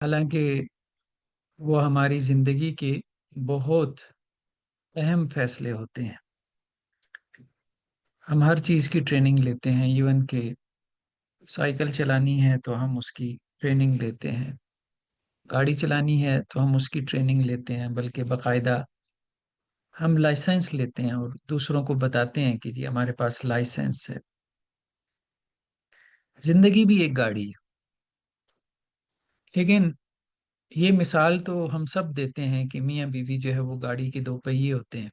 حالانکہ وہ ہماری زندگی کے بہت اہم فیصلے ہوتے ہیں۔ ہم ہر چیز کی ٹریننگ لیتے ہیں، ایون کہ سائیکل چلانی ہے تو ہم اس کی ٹریننگ لیتے ہیں، گاڑی چلانی ہے تو ہم اس کی ٹریننگ لیتے ہیں، بلکہ باقاعدہ ہم لائسنس لیتے ہیں اور دوسروں کو بتاتے ہیں کہ جی ہمارے پاس لائسنس ہے۔ زندگی بھی ایک گاڑی ہے، لیکن یہ مثال تو ہم سب دیتے ہیں کہ میاں بیوی جو ہے وہ گاڑی کے دو پہیے ہوتے ہیں۔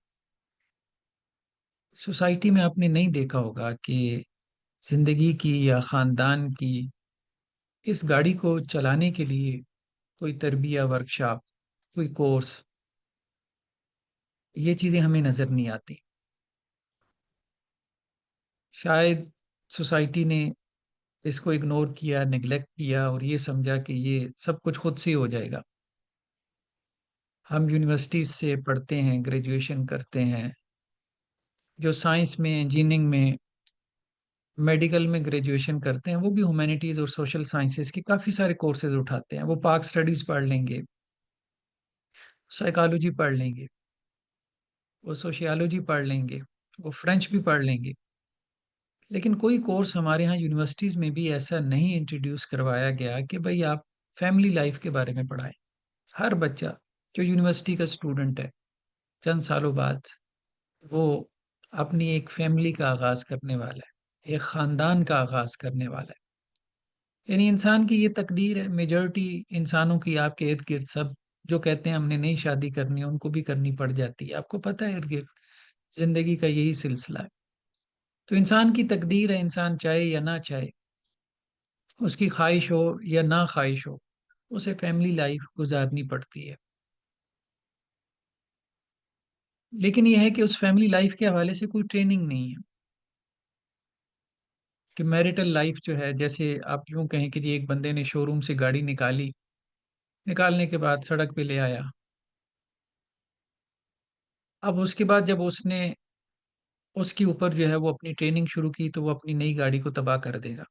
سوسائٹی میں آپ نے نہیں دیکھا ہوگا کہ زندگی کی یا خاندان کی اس گاڑی کو چلانے کے لیے کوئی تربیہ ورکشاپ، کوئی کورس، یہ چیزیں ہمیں نظر نہیں آتی۔ شاید سوسائٹی نے اس کو اگنور کیا، نگلیکٹ کیا اور یہ سمجھا کہ یہ سب کچھ خود سے ہو جائے گا۔ ہم یونیورسٹیز سے پڑھتے ہیں، گریجویشن کرتے ہیں، جو سائنس میں، انجینئرنگ میں، میڈیکل میں گریجویشن کرتے ہیں، وہ بھی ہیومینٹیز اور سوشل سائنسز کے کافی سارے کورسز اٹھاتے ہیں۔ وہ پاک سٹڈیز پڑھ لیں گے، سائیکالوجی پڑھ لیں گے، وہ سوشیالوجی پڑھ لیں گے، وہ فرینچ بھی پڑھ لیں گے، لیکن کوئی کورس ہمارے ہاں یونیورسٹیز میں بھی ایسا نہیں انٹروڈیوس کروایا گیا کہ بھئی آپ فیملی لائف کے بارے میں پڑھائیں۔ ہر بچہ جو یونیورسٹی کا اسٹوڈنٹ ہے، چند سالوں بعد وہ اپنی ایک فیملی کا آغاز کرنے والا ہے، ایک خاندان کا آغاز کرنے والا ہے۔ یعنی انسان کی یہ تقدیر ہے، میجورٹی انسانوں کی آپ کے ارد گرد سب جو کہتے ہیں ہم نے نئی شادی کرنی ہے، ان کو بھی کرنی پڑ جاتی ہے۔ آپ کو پتہ ہے ارد گرد زندگی کا یہی سلسلہ ہے۔ تو انسان کی تقدیر ہے، انسان چاہے یا نہ چاہے، اس کی خواہش ہو یا نہ خواہش ہو، اسے فیملی لائف گزارنی پڑتی ہے۔ لیکن یہ ہے کہ اس فیملی لائف کے حوالے سے کوئی ٹریننگ نہیں ہے کہ میرٹل لائف جو ہے، جیسے آپ یوں کہیں کہ جی ایک بندے نے شو روم سے گاڑی نکالی، نکالنے کے بعد سڑک پہ لے آیا، اب اس کے بعد جب اس نے اس کے اوپر جو ہے وہ اپنی ٹریننگ شروع کی تو وہ اپنی نئی گاڑی کو تباہ کر دے گا۔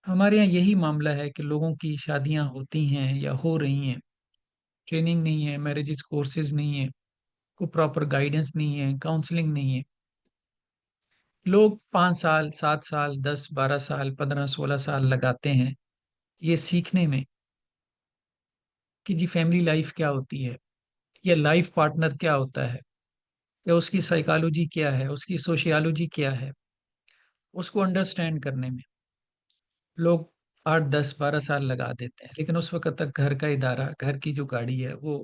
ہمارے یہاں یہی معاملہ ہے کہ لوگوں کی شادیاں ہوتی ہیں یا ہو رہی ہیں، ٹریننگ نہیں ہے، میرجز کورسز نہیں ہے، کوئی پراپر گائیڈنس نہیں ہے، کاؤنسلنگ نہیں ہے۔ لوگ 5 سال، 7 سال، 10، 12 سال، 15، 16 سال لگاتے ہیں یہ سیکھنے میں کہ جی فیملی لائف کیا ہوتی ہے، یا لائف پارٹنر کیا ہوتا ہے، یا اس کی سائیکالوجی کیا ہے، اس کی سوشیالوجی کیا ہے۔ اس کو انڈرسٹینڈ کرنے میں لوگ 8، 10، 12 سال لگا دیتے ہیں، لیکن اس وقت تک گھر کا ادارہ، گھر کی جو گاڑی ہے وہ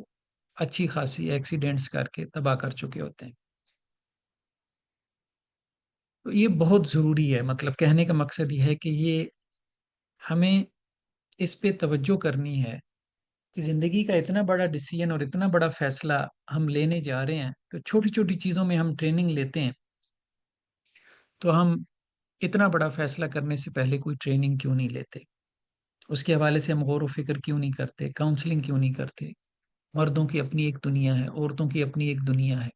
اچھی خاصی ایکسیڈنٹس کر کے تباہ کر چکے ہوتے ہیں۔ تو یہ بہت ضروری ہے، مطلب کہنے کا مقصد یہ ہے کہ یہ ہمیں اس پہ توجہ کرنی ہے کہ زندگی کا اتنا بڑا ڈیسیژن اور اتنا بڑا فیصلہ ہم لینے جا رہے ہیں، تو چھوٹی چھوٹی چیزوں میں ہم ٹریننگ لیتے ہیں، تو ہم اتنا بڑا فیصلہ کرنے سے پہلے کوئی ٹریننگ کیوں نہیں لیتے؟ اس کے حوالے سے ہم غور و فکر کیوں نہیں کرتے؟ کاؤنسلنگ کیوں نہیں کرتے؟ مردوں کی اپنی ایک دنیا ہے، عورتوں کی اپنی ایک دنیا ہے،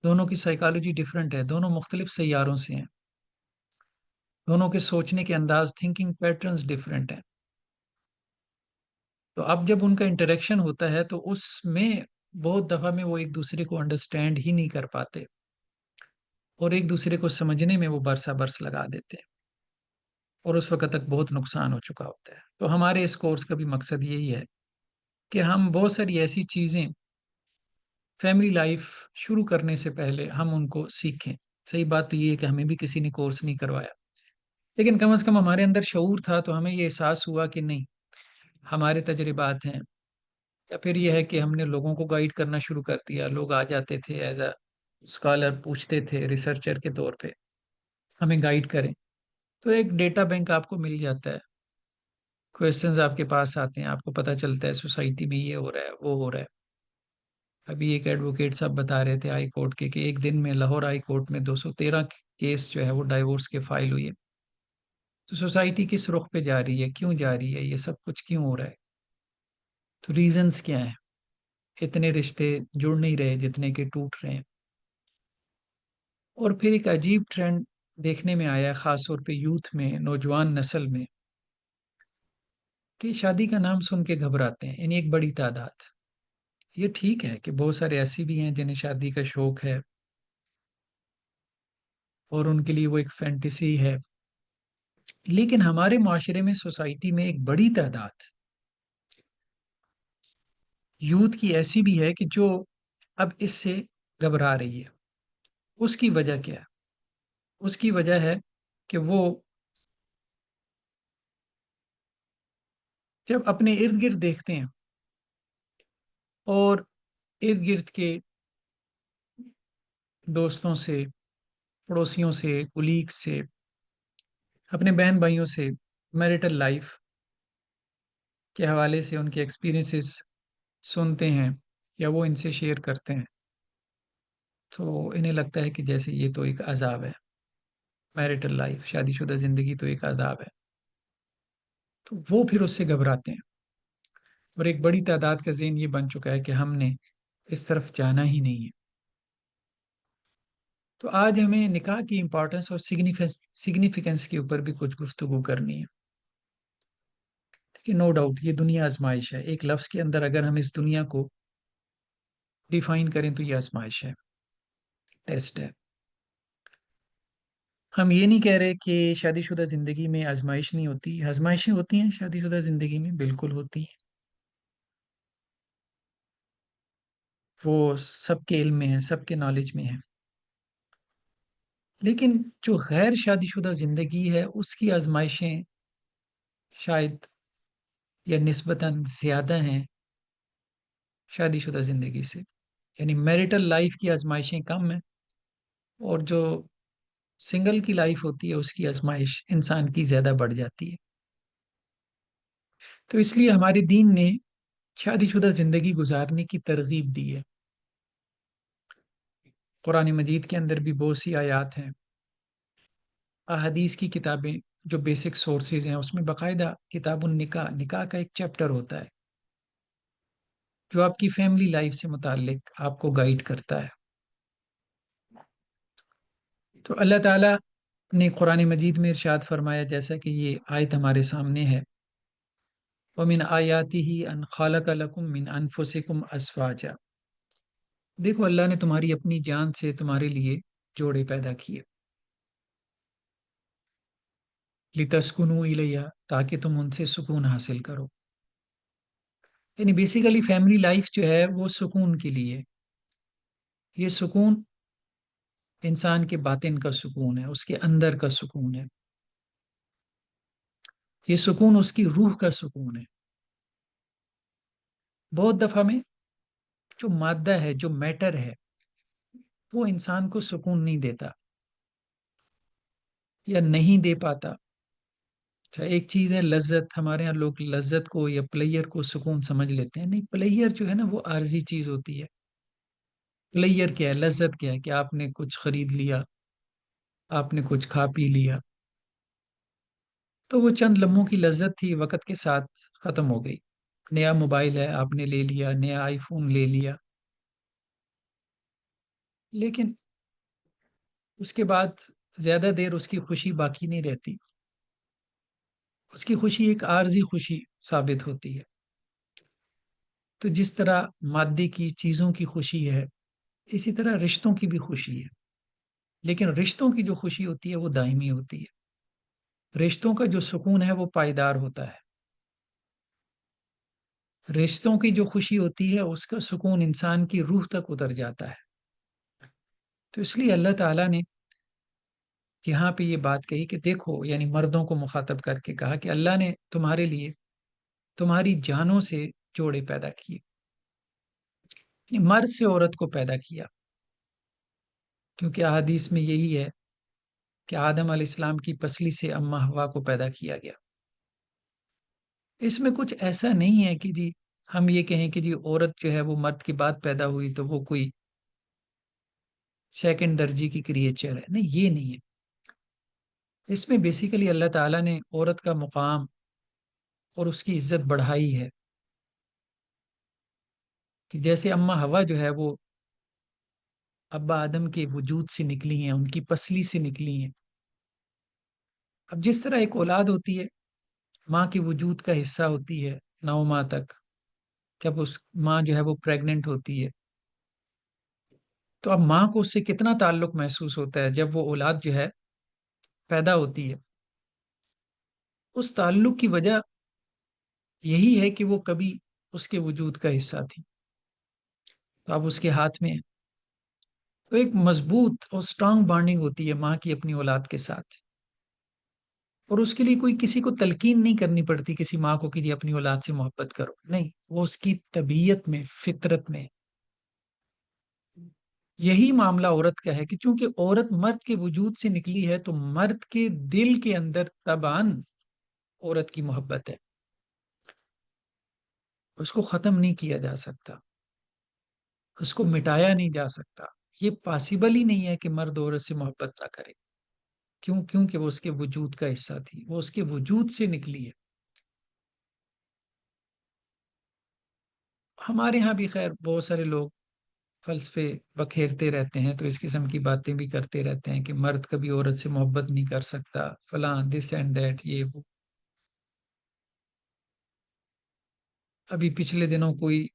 دونوں کی سائیکالوجی ڈفرینٹ ہے، دونوں مختلف سیاروں سے ہیں، دونوں کے سوچنے کے انداز، تھنکنگ پیٹرنز ڈفرینٹ ہیں۔ تو اب جب ان کا انٹریکشن ہوتا ہے تو اس میں بہت دفعہ میں وہ ایک دوسرے کو انڈرسٹینڈ ہی نہیں کر پاتے اور ایک دوسرے کو سمجھنے میں وہ برسا برس لگا دیتے ہیں، اور اس وقت تک بہت نقصان ہو چکا ہوتا ہے۔ تو ہمارے اس کورس کا بھی مقصد یہی ہے کہ ہم بہت ساری ایسی چیزیں فیملی لائف شروع کرنے سے پہلے ہم ان کو سیکھیں۔ صحیح بات تو یہ ہے کہ ہمیں بھی کسی نے کورس نہیں کروایا، لیکن کم از کم ہمارے اندر شعور تھا، تو ہمیں یہ احساس ہوا کہ نہیں، ہمارے تجربات ہیں، یا پھر یہ ہے کہ ہم نے لوگوں کو گائیڈ کرنا شروع کر دیا۔ لوگ آ جاتے تھے ایز اے اسکالر، پوچھتے تھے ریسرچر کے طور پہ ہمیں گائیڈ کریں، تو ایک ڈیٹا بینک آپ کو مل جاتا ہے، کویسچنز آپ کے پاس آتے ہیں، آپ کو پتہ چلتا ہے سوسائٹی میں یہ ہو رہا ہے، وہ ہو رہا ہے۔ ابھی ایک ایڈوکیٹ صاحب بتا رہے تھے ہائی کورٹ کے کہ ایک دن میں لاہور ہائی کورٹ میں 213 کیس جو ہے وہ ڈائیورس کے فائل ہوئی ہے۔ تو سوسائٹی کس رخ پہ جا رہی ہے، کیوں جا رہی ہے، یہ سب کچھ کیوں ہو رہا ہے؟ تو ریزنز کیا ہیں؟ اتنے رشتے جڑ نہیں رہے جتنے کہ ٹوٹ رہے ہیں۔ اور پھر ایک عجیب ٹرینڈ دیکھنے میں آیا ہے، خاص طور پہ یوتھ میں، نوجوان نسل میں، کہ شادی کا نام سن کے گھبراتے ہیں، یعنی ایک بڑی تعداد. یہ ٹھیک ہے کہ بہت سارے ایسے بھی ہیں جنہیں شادی کا شوق ہے اور ان کے لیے وہ ایک فینٹیسی ہے. لیکن ہمارے معاشرے میں، سوسائٹی میں ایک بڑی تعداد یوتھ کی ایسی بھی ہے کہ جو اب اس سے گھبرا رہی ہے. اس کی وجہ کیا ہے؟ اس کی وجہ ہے کہ وہ جب اپنے ارد گرد دیکھتے ہیں اور ارد گرد کے دوستوں سے، پڑوسیوں سے، کولیگ سے، اپنے بہن بھائیوں سے میرٹل لائف کے حوالے سے ان کے ایکسپیرینسز سنتے ہیں یا وہ ان سے شیئر کرتے ہیں، تو انہیں لگتا ہے کہ جیسے یہ تو ایک عذاب ہے. میرٹل لائف، شادی شدہ زندگی تو ایک عذاب ہے. تو وہ پھر اس سے گھبراتے ہیں، اور ایک بڑی تعداد کا ذہن یہ بن چکا ہے کہ ہم نے اس طرف جانا ہی نہیں ہے. تو آج ہمیں نکاح کی امپورٹنس اور سگنیفیکنس کے اوپر بھی کچھ گفتگو کرنی ہے. کہ نو ڈاؤٹ یہ دنیا آزمائش ہے. ایک لفظ کے اندر اگر ہم اس دنیا کو ڈیفائن کریں تو یہ آزمائش ہے، ٹیسٹ ہے. ہم یہ نہیں کہہ رہے کہ شادی شدہ زندگی میں آزمائش نہیں ہوتی. آزمائشیں ہوتی ہیں شادی شدہ زندگی میں، بالکل ہوتی ہیں. وہ سب کے علم میں ہے، سب کے نالج میں ہے. لیکن جو غیر شادی شدہ زندگی ہے اس کی آزمائشیں شاید یا نسبتاً زیادہ ہیں شادی شدہ زندگی سے. یعنی میرٹل لائف کی آزمائشیں کم ہیں، اور جو سنگل کی لائف ہوتی ہے اس کی آزمائش انسان کی زیادہ بڑھ جاتی ہے. تو اس لیے ہمارے دین نے شادی شدہ زندگی گزارنے کی ترغیب دی ہے. قرآن مجید کے اندر بھی بہت سی آیات ہیں. احادیث کی کتابیں جو بیسک سورسز ہیں اس میں باقاعدہ کتاب النکاح، نکاح کا ایک چیپٹر ہوتا ہے جو آپ کی فیملی لائف سے متعلق آپ کو گائیڈ کرتا ہے. تو اللہ تعالیٰ نے قرآن مجید میں ارشاد فرمایا، جیسا کہ یہ آیت ہمارے سامنے ہے، وَمِنْ آيَاتِهِ أَنْ خَلَقَ لَكُم مِّنْ أَنفُسِكُمْ أَزْوَاجًا. دیکھو اللہ نے تمہاری اپنی جان سے تمہارے لیے جوڑے پیدا کیے، لِتَسْكُنُوا إِلَيْهَا، تاکہ تم ان سے سکون حاصل کرو. یعنی بیسیکلی فیملی لائف جو ہے وہ سکون کے لیے. یہ سکون انسان کے باطن کا سکون ہے، اس کے اندر کا سکون ہے. یہ سکون اس کی روح کا سکون ہے. بہت دفعہ میں جو مادہ ہے، جو میٹر ہے، وہ انسان کو سکون نہیں دیتا یا نہیں دے پاتا. اچھا، ایک چیز ہے لذت. ہمارے یہاں لوگ لذت کو یا پلیئر کو سکون سمجھ لیتے ہیں. نہیں، پلیئر جو ہے نا وہ عارضی چیز ہوتی ہے. پلیئر کیا ہے؟ لذت کیا ہے؟ کہ آپ نے کچھ خرید لیا، آپ نے کچھ کھا پی لیا، تو وہ چند لمحوں کی لذت تھی، وقت کے ساتھ ختم ہو گئی. نیا موبائل ہے آپ نے لے لیا، نیا آئی فون لے لیا، لیکن اس کے بعد زیادہ دیر اس کی خوشی باقی نہیں رہتی. اس کی خوشی ایک عارضی خوشی ثابت ہوتی ہے. تو جس طرح مادے کی چیزوں کی خوشی ہے، اسی طرح رشتوں کی بھی خوشی ہے. لیکن رشتوں کی جو خوشی ہوتی ہے وہ دائمی ہوتی ہے. رشتوں کا جو سکون ہے وہ پائیدار ہوتا ہے. رشتوں کی جو خوشی ہوتی ہے اس کا سکون انسان کی روح تک اتر جاتا ہے. تو اس لیے اللہ تعالیٰ نے یہاں پہ یہ بات کہی کہ دیکھو، یعنی مردوں کو مخاطب کر کے کہا کہ اللہ نے تمہارے لیے تمہاری جانوں سے جوڑے پیدا کیے. یعنی مرد سے عورت کو پیدا کیا، کیونکہ احادیث میں یہی ہے کہ آدم علیہ السلام کی پسلی سے اماں حوا کو پیدا کیا گیا. اس میں کچھ ایسا نہیں ہے کہ جی ہم یہ کہیں کہ جی عورت جو ہے وہ مرد کے بعد پیدا ہوئی تو وہ کوئی سیکنڈ درجے کی کریچر ہے. نہیں، یہ نہیں ہے. اس میں بیسیکلی اللہ تعالیٰ نے عورت کا مقام اور اس کی عزت بڑھائی ہے. کہ جیسے اماں حوا جو ہے وہ ابا آدم کے وجود سے نکلی ہیں، ان کی پسلی سے نکلی ہیں. اب جس طرح ایک اولاد ہوتی ہے ماں کے وجود کا حصہ ہوتی ہے 9 ماہ تک، جب اس ماں جو ہے وہ پریگننٹ ہوتی ہے، تو اب ماں کو اس سے کتنا تعلق محسوس ہوتا ہے جب وہ اولاد جو ہے پیدا ہوتی ہے. اس تعلق کی وجہ یہی ہے کہ وہ کبھی اس کے وجود کا حصہ تھی، تو اب اس کے ہاتھ میں ہے. تو ایک مضبوط اور اسٹرانگ بانڈنگ ہوتی ہے ماں کی اپنی اولاد کے ساتھ، اور اس کے لیے کوئی کسی کو تلقین نہیں کرنی پڑتی کسی ماں کو کہ جی اپنی اولاد سے محبت کرو، نہیں، وہ اس کی طبیعت میں، فطرت میں. یہی معاملہ عورت کا ہے کہ چونکہ عورت مرد کے وجود سے نکلی ہے، تو مرد کے دل کے اندر تباً عورت کی محبت ہے، اس کو ختم نہیں کیا جا سکتا، اس کو مٹایا نہیں جا سکتا. یہ پاسبل ہی نہیں ہے کہ مرد عورت سے محبت نہ کرے. کیوں؟ کیونکہ وہ اس کے وجود کا حصہ تھی، وہ اس کے وجود سے نکلی ہے. ہمارے ہاں بھی خیر بہت سارے لوگ فلسفے بکھیرتے رہتے ہیں، تو اس قسم کی باتیں بھی کرتے رہتے ہیں کہ مرد کبھی عورت سے محبت نہیں کر سکتا، فلاں دس اینڈ دیٹ، یہ وہ. ابھی پچھلے دنوں کوئی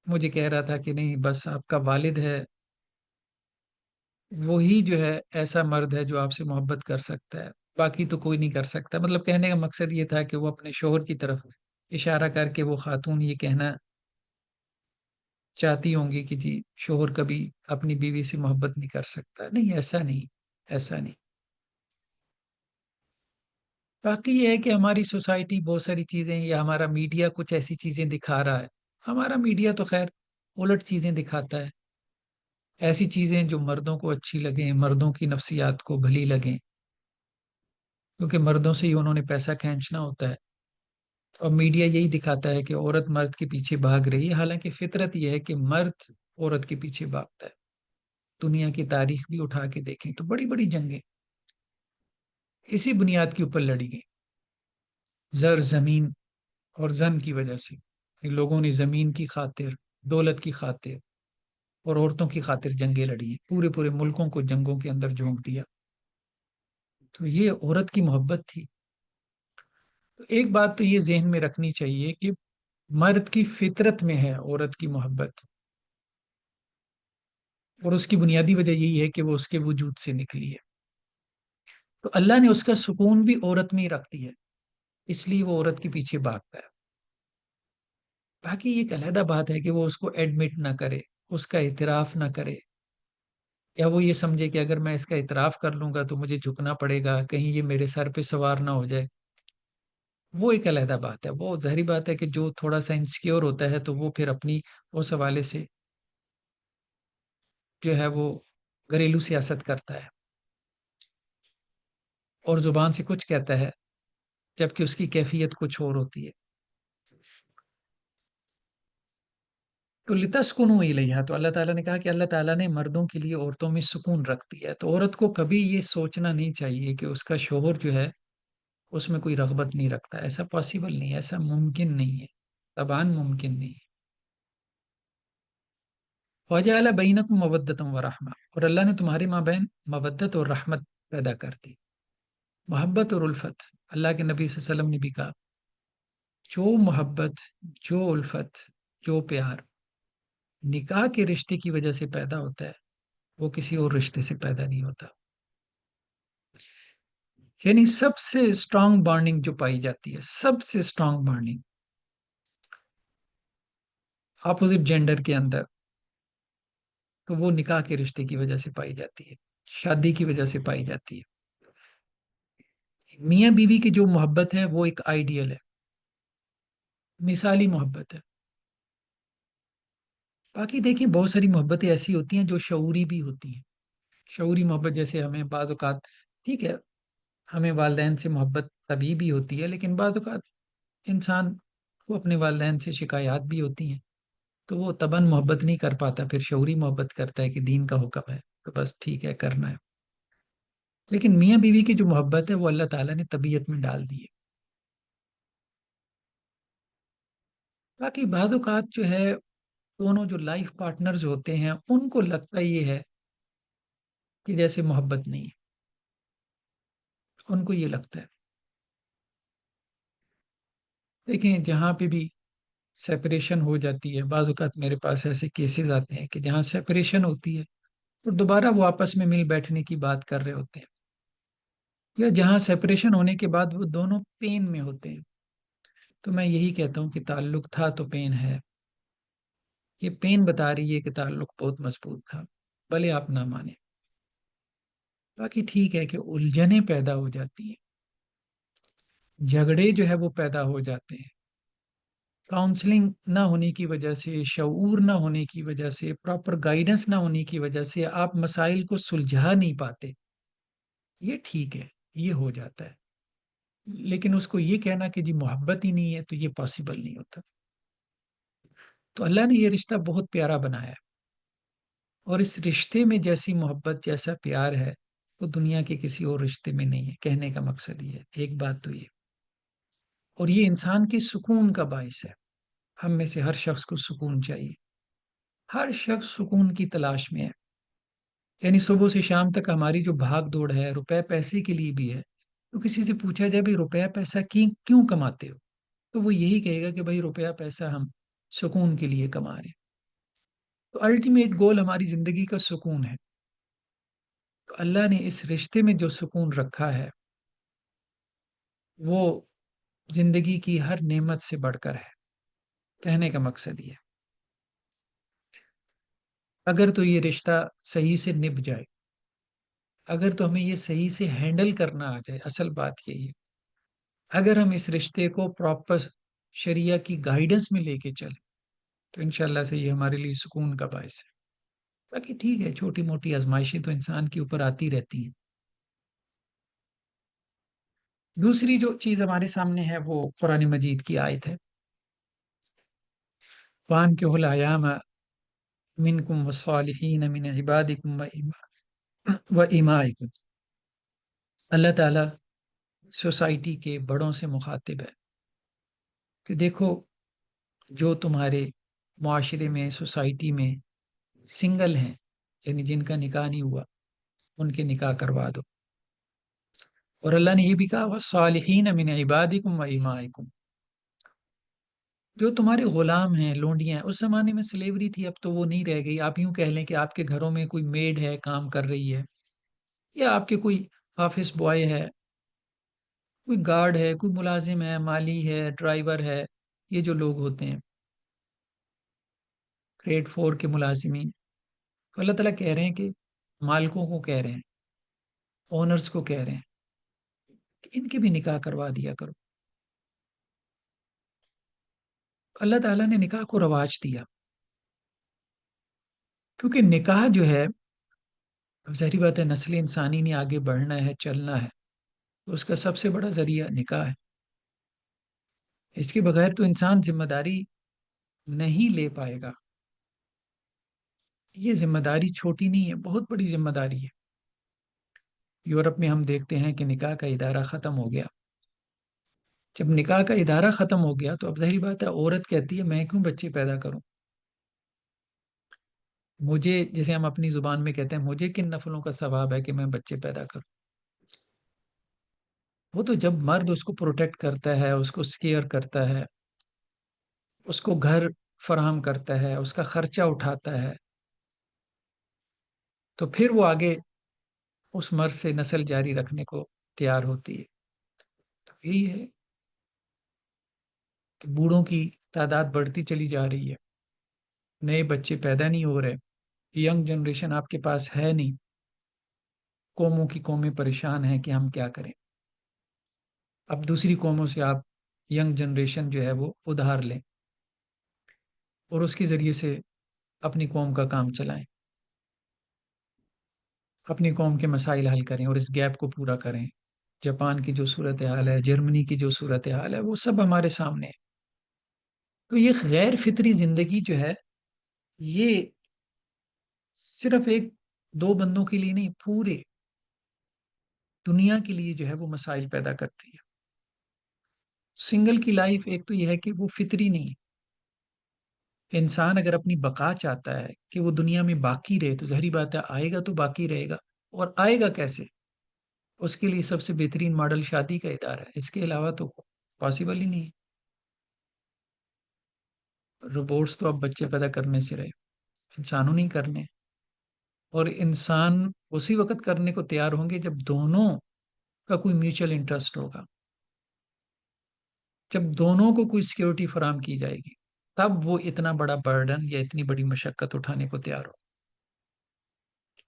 مجھے کہہ رہا تھا کہ نہیں، بس آپ کا والد ہے وہی جو ہے ایسا مرد ہے جو آپ سے محبت کر سکتا ہے، باقی تو کوئی نہیں کر سکتا. مطلب کہنے کا مقصد یہ تھا کہ وہ اپنے شوہر کی طرف اشارہ کر کے وہ خاتون یہ کہنا چاہتی ہوں گی کہ جی شوہر کبھی اپنی بیوی سے محبت نہیں کر سکتا. نہیں، ایسا نہیں، ایسا نہیں. باقی یہ ہے کہ ہماری سوسائٹی بہت ساری چیزیں یا ہمارا میڈیا کچھ ایسی چیزیں دکھا رہا ہے. ہمارا میڈیا تو خیر الٹ چیزیں دکھاتا ہے، ایسی چیزیں جو مردوں کو اچھی لگیں، مردوں کی نفسیات کو بھلی لگیں، کیونکہ مردوں سے ہی انہوں نے پیسہ کھینچنا ہوتا ہے. اور میڈیا یہی دکھاتا ہے کہ عورت مرد کے پیچھے بھاگ رہی ہے، حالانکہ فطرت یہ ہے کہ مرد عورت کے پیچھے بھاگتا ہے. دنیا کی تاریخ بھی اٹھا کے دیکھیں تو بڑی بڑی جنگیں اسی بنیاد کے اوپر لڑی گئی، زر زمین اور زن کی وجہ سے. کہ لوگوں نے زمین کی خاطر، دولت کی خاطر اور عورتوں کی خاطر جنگیں لڑی ہیں، پورے پورے ملکوں کو جنگوں کے اندر جھونک دیا. تو یہ عورت کی محبت تھی. تو ایک بات تو یہ ذہن میں رکھنی چاہیے کہ مرد کی فطرت میں ہے عورت کی محبت، اور اس کی بنیادی وجہ یہی ہے کہ وہ اس کے وجود سے نکلی ہے. تو اللہ نے اس کا سکون بھی عورت میں ہی رکھ دیا ہے، اس لیے وہ عورت کے پیچھے بھاگتا ہے. باقی یہ ایک علیحدہ بات ہے کہ وہ اس کو ایڈمٹ نہ کرے، اس کا اعتراف نہ کرے، یا وہ یہ سمجھے کہ اگر میں اس کا اعتراف کر لوں گا تو مجھے جھکنا پڑے گا، کہیں یہ میرے سر پہ سوار نہ ہو جائے. وہ ایک علیحدہ بات ہے. وہ ظاہری بات ہے کہ جو تھوڑا سا انسیکیور ہوتا ہے تو وہ پھر اپنی اس حوالے سے جو ہے وہ گھریلو سیاست کرتا ہے اور زبان سے کچھ کہتا ہے، جبکہ اس کی کیفیت کچھ اور ہوتی ہے. تو لتسکنوا الیہا، تو اللہ تعالیٰ نے کہا کہ اللہ تعالیٰ نے مردوں کے لیے عورتوں میں سکون رکھ دیا ہے. تو عورت کو کبھی یہ سوچنا نہیں چاہیے کہ اس کا شوہر جو ہے اس میں کوئی رغبت نہیں رکھتا. ایسا پاسبل نہیں ہے، ایسا ممکن نہیں ہے، طبعاً ممکن نہیں ہے. وَجَعَلَ بَيْنَكُمْ مَوَدَّةً وَرَحْمَةً، اور اللہ نے تمہارے مابین مودت اور رحمت پیدا کر دی، محبت اور الفت. اللہ کے نبی صلی اللہ علیہ وسلم نے بھی کہا جو محبت، جو الفت، جو پیار نکاح کے رشتے کی وجہ سے پیدا ہوتا ہے وہ کسی اور رشتے سے پیدا نہیں ہوتا. یعنی سب سے اسٹرانگ بانڈنگ جو پائی جاتی ہے، سب سے اسٹرانگ بانڈنگ اپوزٹ جینڈر کے اندر، تو وہ نکاح کے رشتے کی وجہ سے پائی جاتی ہے، شادی کی وجہ سے پائی جاتی ہے. میاں بیوی کی جو محبت ہے وہ ایک آئیڈیل ہے، مثالی محبت ہے. باقی دیکھیں بہت ساری محبتیں ایسی ہوتی ہیں جو شعوری بھی ہوتی ہیں. شعوری محبت جیسے ہمیں بعض اوقات، ٹھیک ہے، ہمیں والدین سے محبت طبعی بھی ہوتی ہے، لیکن بعض اوقات انسان کو اپنے والدین سے شکایات بھی ہوتی ہیں، تو وہ طبعاً محبت نہیں کر پاتا، پھر شعوری محبت کرتا ہے کہ دین کا حکم ہے تو بس ٹھیک ہے، کرنا ہے. لیکن میاں بیوی کی جو محبت ہے وہ اللہ تعالیٰ نے طبیعت میں ڈال دی ہے. باقی بعض اوقات جو ہے دونوں جو لائف پارٹنرز ہوتے ہیں ان کو لگتا یہ ہے کہ جیسے محبت نہیں ہے، ان کو یہ لگتا ہے. دیکھیں جہاں پہ بھی سیپریشن ہو جاتی ہے، بعض اوقات میرے پاس ایسے کیسز آتے ہیں کہ جہاں سیپریشن ہوتی ہے اور دوبارہ وہ آپس میں مل بیٹھنے کی بات کر رہے ہوتے ہیں، یا جہاں سیپریشن ہونے کے بعد وہ دونوں پین میں ہوتے ہیں، تو میں یہی کہتا ہوں کہ تعلق تھا تو پین ہے. یہ پین بتا رہی ہے کہ تعلق بہت مضبوط تھا، بھلے آپ نہ مانیں. باقی ٹھیک ہے کہ الجھنیں پیدا ہو جاتی ہیں، جھگڑے جو ہے وہ پیدا ہو جاتے ہیں، کاؤنسلنگ نہ ہونے کی وجہ سے، شعور نہ ہونے کی وجہ سے، پراپر گائیڈنس نہ ہونے کی وجہ سے آپ مسائل کو سلجھا نہیں پاتے. یہ ٹھیک ہے، یہ ہو جاتا ہے. لیکن اس کو یہ کہنا کہ جی محبت ہی نہیں ہے تو یہ پاسبل نہیں ہوتا. تو اللہ نے یہ رشتہ بہت پیارا بنایا ہے، اور اس رشتے میں جیسی محبت، جیسا پیار ہے، وہ دنیا کے کسی اور رشتے میں نہیں ہے. کہنے کا مقصد یہ ہے، ایک بات تو یہ. اور یہ انسان کے سکون کا باعث ہے. ہم میں سے ہر شخص کو سکون چاہیے. ہر شخص سکون کی تلاش میں ہے. یعنی صبح سے شام تک ہماری جو بھاگ دوڑ ہے، روپے پیسے کے لیے بھی ہے. تو کسی سے پوچھا جائے بھی روپیہ پیسہ کیوں کماتے ہو، تو وہ یہی کہے گا کہ بھائی روپیہ پیسہ ہم سکون کے لیے کما رہے ہیں. تو الٹیمیٹ گول ہماری زندگی کا سکون ہے. تو اللہ نے اس رشتے میں جو سکون رکھا ہے وہ زندگی کی ہر نعمت سے بڑھ کر ہے. کہنے کا مقصد یہ. اگر تو یہ رشتہ صحیح سے نبھ جائے، اگر تو ہمیں یہ صحیح سے ہینڈل کرنا آ جائے، اصل بات یہی ہے. اگر ہم اس رشتے کو پراپر شریعہ کی گائیڈنس میں لے کے چلیں تو انشاءاللہ سے یہ ہمارے لیے سکون کا باعث ہے. باقی ٹھیک ہے، چھوٹی موٹی آزمائشیں تو انسان کے اوپر آتی رہتی ہیں. دوسری جو چیز ہمارے سامنے ہے وہ قرآن مجید کی آیت ہے، وَأَنكِحُوا الْأَيَامَ مِنكُمْ وَالصَّالِحِينَ مِنْ عِبَادِكُمْ وَإِمَائِكُمْ. اللہ تعالیٰ سوسائٹی کے بڑوں سے مخاطب ہے کہ دیکھو، جو تمہارے معاشرے میں، سوسائٹی میں سنگل ہیں، یعنی جن کا نکاح نہیں ہوا، ان کے نکاح کروا دو. اور اللہ نے یہ بھی کہا وَالصَّالِحِينَ مِنْ عِبَادِكُمْ وَإِمَائِكُمْ. جو تمہارے غلام ہیں، لونڈیاں ہیں. اس زمانے میں سلیوری تھی، اب تو وہ نہیں رہ گئی. آپ یوں کہہ لیں کہ آپ کے گھروں میں کوئی میڈ ہے، کام کر رہی ہے، یا آپ کے کوئی آفس بوائے ہے، کوئی گارڈ ہے، کوئی ملازم ہے، مالی ہے، ڈرائیور ہے. یہ جو لوگ ہوتے ہیں گریڈ 4 کے ملازمین، تو اللہ تعالیٰ کہہ رہے ہیں کہ مالکوں کو کہہ رہے ہیں، اونرز کو کہہ رہے ہیں کہ ان کے بھی نکاح کروا دیا کرو. اللہ تعالیٰ نے نکاح کو رواج دیا، کیونکہ نکاح جو ہے، اب ظاہری بات ہے، نسل انسانی نے آگے بڑھنا ہے، چلنا ہے، تو اس کا سب سے بڑا ذریعہ نکاح ہے. اس کے بغیر تو انسان ذمہ داری نہیں لے پائے گا. یہ ذمہ داری چھوٹی نہیں ہے، بہت بڑی ذمہ داری ہے. یورپ میں ہم دیکھتے ہیں کہ نکاح کا ادارہ ختم ہو گیا. جب نکاح کا ادارہ ختم ہو گیا تو اب ظاہری بات ہے، عورت کہتی ہے میں کیوں بچے پیدا کروں. مجھے، جسے ہم اپنی زبان میں کہتے ہیں، مجھے کن نفلوں کا ثواب ہے کہ میں بچے پیدا کروں. وہ تو جب مرد اس کو پروٹیکٹ کرتا ہے، اس کو سکیئر کرتا ہے، اس کو گھر فراہم کرتا ہے، اس کا خرچہ اٹھاتا ہے، تو پھر وہ آگے اس مرد سے نسل جاری رکھنے کو تیار ہوتی ہے. تو یہی ہے کہ بوڑھوں کی تعداد بڑھتی چلی جا رہی ہے، نئے بچے پیدا نہیں ہو رہے، ینگ جنریشن آپ کے پاس ہے نہیں. قوموں کی قومیں پریشان ہیں کہ ہم کیا کریں. اب دوسری قوموں سے آپ ینگ جنریشن جو ہے وہ ادھار لیں اور اس کے ذریعے سے اپنی قوم کا کام چلائیں، اپنی قوم کے مسائل حل کریں اور اس گیپ کو پورا کریں. جاپان کی جو صورتحال ہے، جرمنی کی جو صورتحال ہے، وہ سب ہمارے سامنے ہے. تو یہ غیر فطری زندگی جو ہے، یہ صرف ایک دو بندوں کے لیے نہیں، پورے دنیا کے لیے جو ہے وہ مسائل پیدا کرتی ہے. سنگل کی لائف ایک تو یہ ہے کہ وہ فطری نہیں ہے. انسان اگر اپنی بقا چاہتا ہے کہ وہ دنیا میں باقی رہے تو ظاہری بات ہے آئے گا تو باقی رہے گا. اور آئے گا کیسے؟ اس کے لیے سب سے بہترین ماڈل شادی کا ادارہ ہے. اس کے علاوہ تو پاسبل ہی نہیں ہے. روبوٹس تو اب بچے پیدا کرنے سے رہے، انسانوں نہیں کرنے، اور انسان اسی وقت کرنے کو تیار ہوں گے جب دونوں کا کوئی میوچل انٹرسٹ ہوگا، جب دونوں کو کوئی سیکیورٹی فراہم کی جائے گی، تب وہ اتنا بڑا برڈن یا اتنی بڑی مشقت اٹھانے کو تیار ہو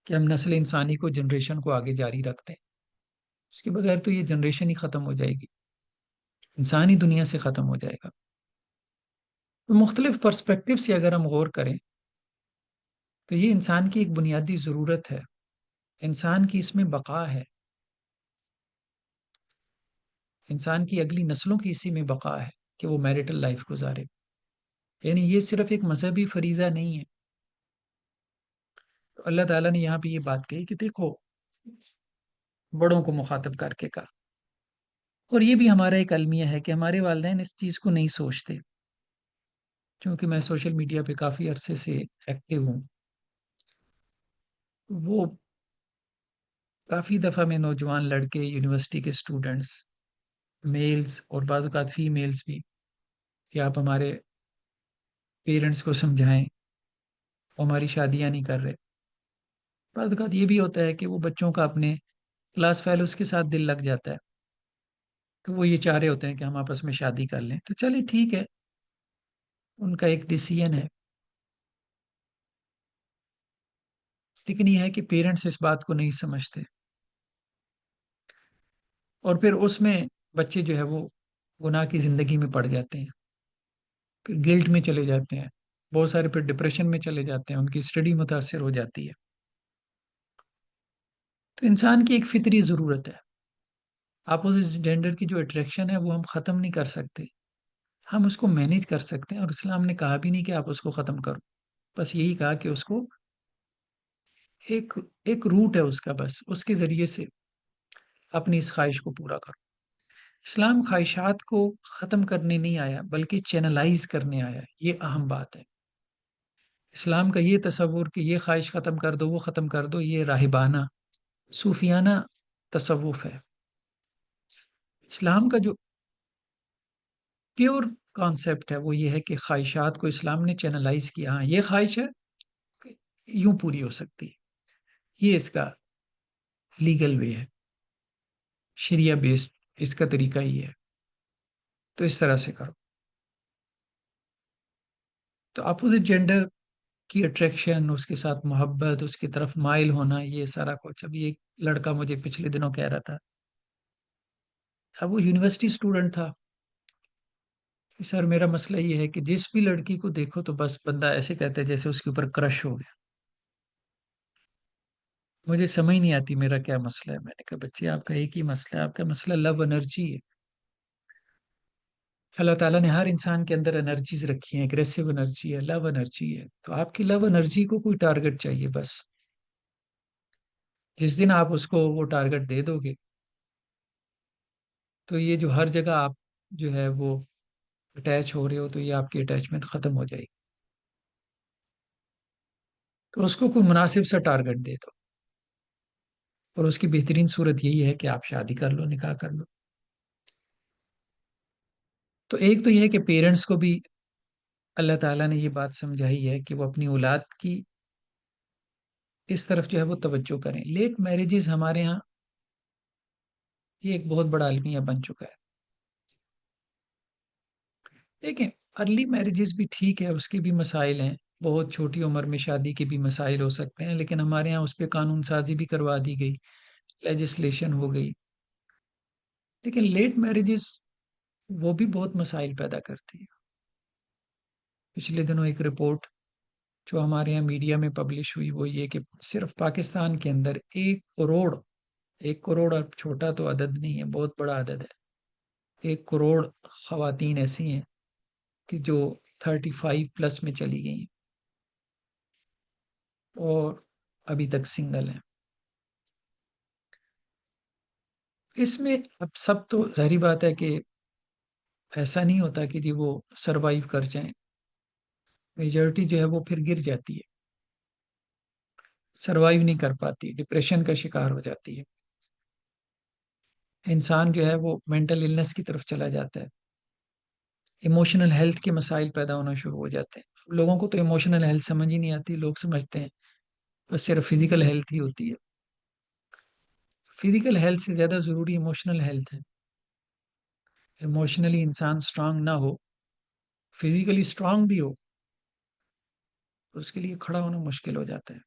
کہ ہم نسل انسانی کو، جنریشن کو آگے جاری رکھتے ہیں۔ اس کے بغیر تو یہ جنریشن ہی ختم ہو جائے گی، انسانی دنیا سے ختم ہو جائے گا۔ تو مختلف پرسپیکٹو سے اگر ہم غور کریں تو یہ انسان کی ایک بنیادی ضرورت ہے، انسان کی اس میں بقا ہے، انسان کی اگلی نسلوں کی اسی میں بقا ہے کہ وہ میرٹل لائف گزارے۔ یعنی یہ صرف ایک مذہبی فریضہ نہیں ہے۔ تو اللہ تعالیٰ نے یہاں پہ یہ بات کہی کہ دیکھو، بڑوں کو مخاطب کر کے کہا، اور یہ بھی ہمارا ایک المیہ ہے کہ ہمارے والدین اس چیز کو نہیں سوچتے۔ چونکہ میں سوشل میڈیا پہ کافی عرصے سے ایکٹیو ہوں، وہ کافی دفعہ میں نوجوان لڑکے، یونیورسٹی کے اسٹوڈنٹس، میلز اور بعض اوقات فیمیلز بھی، کہ آپ ہمارے پیرنٹس کو سمجھائیں، وہ ہماری شادیاں نہیں کر رہے۔ بعض اوقات یہ بھی ہوتا ہے کہ وہ بچوں کا اپنے کلاس فیلوز کے ساتھ دل لگ جاتا ہے، تو وہ یہ چاہ رہے ہوتے ہیں کہ ہم آپس میں شادی کر لیں، تو چلیے ٹھیک ہے، ان کا ایک ڈیسیژن ہے۔ لیکن یہ ہے کہ پیرنٹس اس بات کو نہیں سمجھتے، اور پھر اس میں بچے جو ہے وہ گناہ کی زندگی میں پڑ جاتے ہیں، پھر گلٹ میں چلے جاتے ہیں، بہت سارے پھر ڈپریشن میں چلے جاتے ہیں، ان کی اسٹڈی متاثر ہو جاتی ہے۔ تو انسان کی ایک فطری ضرورت ہے، اپوزٹ جینڈر کی جو اٹریکشن ہے وہ ہم ختم نہیں کر سکتے، ہم اس کو مینیج کر سکتے ہیں، اور اسلام نے کہا بھی نہیں کہ آپ اس کو ختم کرو، بس یہی کہا کہ اس کو ایک ایک روٹ ہے اس کا، بس اس کے ذریعے سے اپنی اس خواہش کو پورا کرو۔ اسلام خواہشات کو ختم کرنے نہیں آیا بلکہ چینلائز کرنے آیا، یہ اہم بات ہے۔ اسلام کا یہ تصور کہ یہ خواہش ختم کر دو، وہ ختم کر دو، یہ راہبانہ، صوفیانہ تصوف ہے۔ اسلام کا جو پیور کانسیپٹ ہے وہ یہ ہے کہ خواہشات کو اسلام نے چینلائز کیا، ہاں یہ خواہش ہے کہ یوں پوری ہو سکتی ہے، یہ اس کا لیگل وے ہے، شریعہ بیسڈ اس کا طریقہ ہی ہے، تو اس طرح سے کرو۔ تو اپوزٹ جینڈر کی اٹریکشن، اس کے ساتھ محبت، اس کی طرف مائل ہونا، یہ سارا کچھ، ابھی ایک لڑکا مجھے پچھلے دنوں کہہ رہا تھا، اب وہ یونیورسٹی اسٹوڈنٹ تھا کہ سر میرا مسئلہ یہ ہے کہ جس بھی لڑکی کو دیکھو تو بس بندہ ایسے کہتا ہے جیسے اس کے اوپر کرش ہو گیا، مجھے سمجھ نہیں آتی میرا کیا مسئلہ ہے۔ میں نے کہا بچے آپ کا ایک ہی مسئلہ ہے، آپ کا مسئلہ لو انرجی ہے۔ اللہ تعالیٰ نے ہر انسان کے اندر انرجیز رکھی ہیں، اگریسو انرجی ہے، لو انرجی ہے، تو آپ کی لو انرجی کو کوئی ٹارگٹ چاہیے بس۔ جس دن آپ اس کو وہ ٹارگٹ دے دو گے تو یہ جو ہر جگہ آپ جو ہے وہ اٹیچ ہو رہے ہو، تو یہ آپ کی اٹیچمنٹ ختم ہو جائے گی۔ تو اس کو کوئی مناسب سا ٹارگٹ دے دو، اور اس کی بہترین صورت یہی ہے کہ آپ شادی کر لو، نکاح کر لو۔ تو ایک تو یہ ہے کہ پیرنٹس کو بھی اللہ تعالیٰ نے یہ بات سمجھائی ہے کہ وہ اپنی اولاد کی اس طرف جو ہے وہ توجہ کریں۔ لیٹ میرجز ہمارے ہاں یہ ایک بہت بڑا المیہ بن چکا ہے۔ دیکھیں، ارلی میرجز بھی ٹھیک ہے، اس کے بھی مسائل ہیں، بہت چھوٹی عمر میں شادی کے بھی مسائل ہو سکتے ہیں، لیکن ہمارے ہاں اس پہ قانون سازی بھی کروا دی گئی، لیجسلیشن ہو گئی۔ لیکن لیٹ میرجز وہ بھی بہت مسائل پیدا کرتی ہے۔ پچھلے دنوں ایک رپورٹ جو ہمارے یہاں میڈیا میں پبلش ہوئی وہ یہ کہ صرف پاکستان کے اندر 1 کروڑ، 1 کروڑ اب چھوٹا تو عدد نہیں ہے، بہت بڑا عدد ہے، 1 کروڑ خواتین ایسی ہیں کہ جو 35+ میں چلی گئی ہیں اور ابھی تک سنگل ہیں۔ اس میں اب سب تو ظاہری بات ہے کہ ایسا نہیں ہوتا کہ جی وہ سروائیو کر جائیں، میجورٹی جو ہے وہ پھر گر جاتی ہے، سروائیو نہیں کر پاتی، ڈپریشن کا شکار ہو جاتی ہے، انسان جو ہے وہ مینٹل النس کی طرف چلا جاتا ہے۔ ایموشنل ہیلتھ کے مسائل پیدا ہونا شروع ہو جاتے ہیں. لوگوں کو تو ایموشنل ہیلتھ سمجھ ہی نہیں آتی. لوگ سمجھتے ہیں بس صرف فزیکل ہیلتھ ہی ہوتی ہے. فزیکل ہیلتھ سے زیادہ ضروری ایموشنل ہیلتھ ہے. ایموشنلی انسان اسٹرانگ نہ ہو، فزیکلی اسٹرانگ بھی ہو، تو اس کے لیے کھڑا ہونا مشکل ہو جاتا ہے.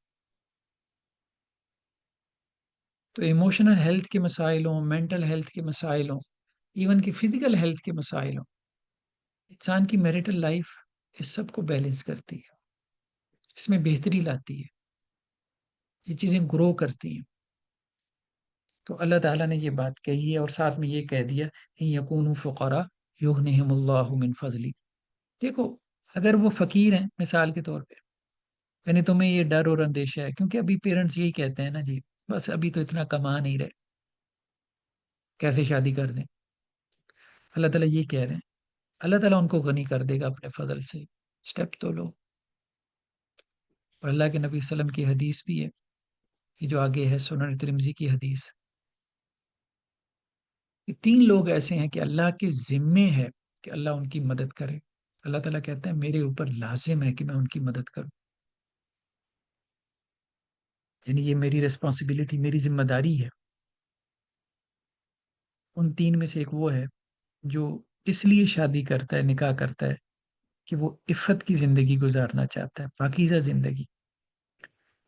تو ایموشنل ہیلتھ کے مسائل ہوں، مینٹل ہیلتھ کے مسائل ہوں، ایون کہ فزیکل ہیلتھ کے مسائل ہوں، انسان کی میرٹل لائف اس سب کو بیلنس کرتی ہے، اس میں بہتری لاتی ہے، یہ چیزیں گرو کرتی ہیں. تو اللہ تعالیٰ نے یہ بات کہی ہے اور ساتھ میں یہ کہہ دیا ان یکونوا فقراء یغنہم اللہ من فضلی. دیکھو، اگر وہ فقیر ہیں مثال کے طور پہ، یعنی تمہیں یہ ڈر اور اندیشہ ہے کیونکہ ابھی پیرنٹس یہی کہتے ہیں نا جی، بس ابھی تو اتنا کما نہیں رہے، کیسے شادی کر دیں. اللہ تعالیٰ یہ کہہ رہے ہیں اللہ تعالیٰ ان کو غنی کر دے گا اپنے فضل سے. سٹیپ تو لو. اور اللہ کے نبی صلی اللہ علیہ وسلم کی حدیث بھی ہے، یہ جو آگے ہے سنن ترمذی کی حدیث، کہ 3 لوگ ایسے ہیں کہ اللہ کے ذمے ہے کہ اللہ ان کی مدد کرے. اللہ تعالیٰ کہتا ہے میرے اوپر لازم ہے کہ میں ان کی مدد کروں، یعنی یہ میری ریسپانسبلٹی، میری ذمہ داری ہے. ان 3 میں سے ایک وہ ہے جو اس لیے شادی کرتا ہے، نکاح کرتا ہے کہ وہ عفت کی زندگی گزارنا چاہتا ہے، پاکیزہ زندگی،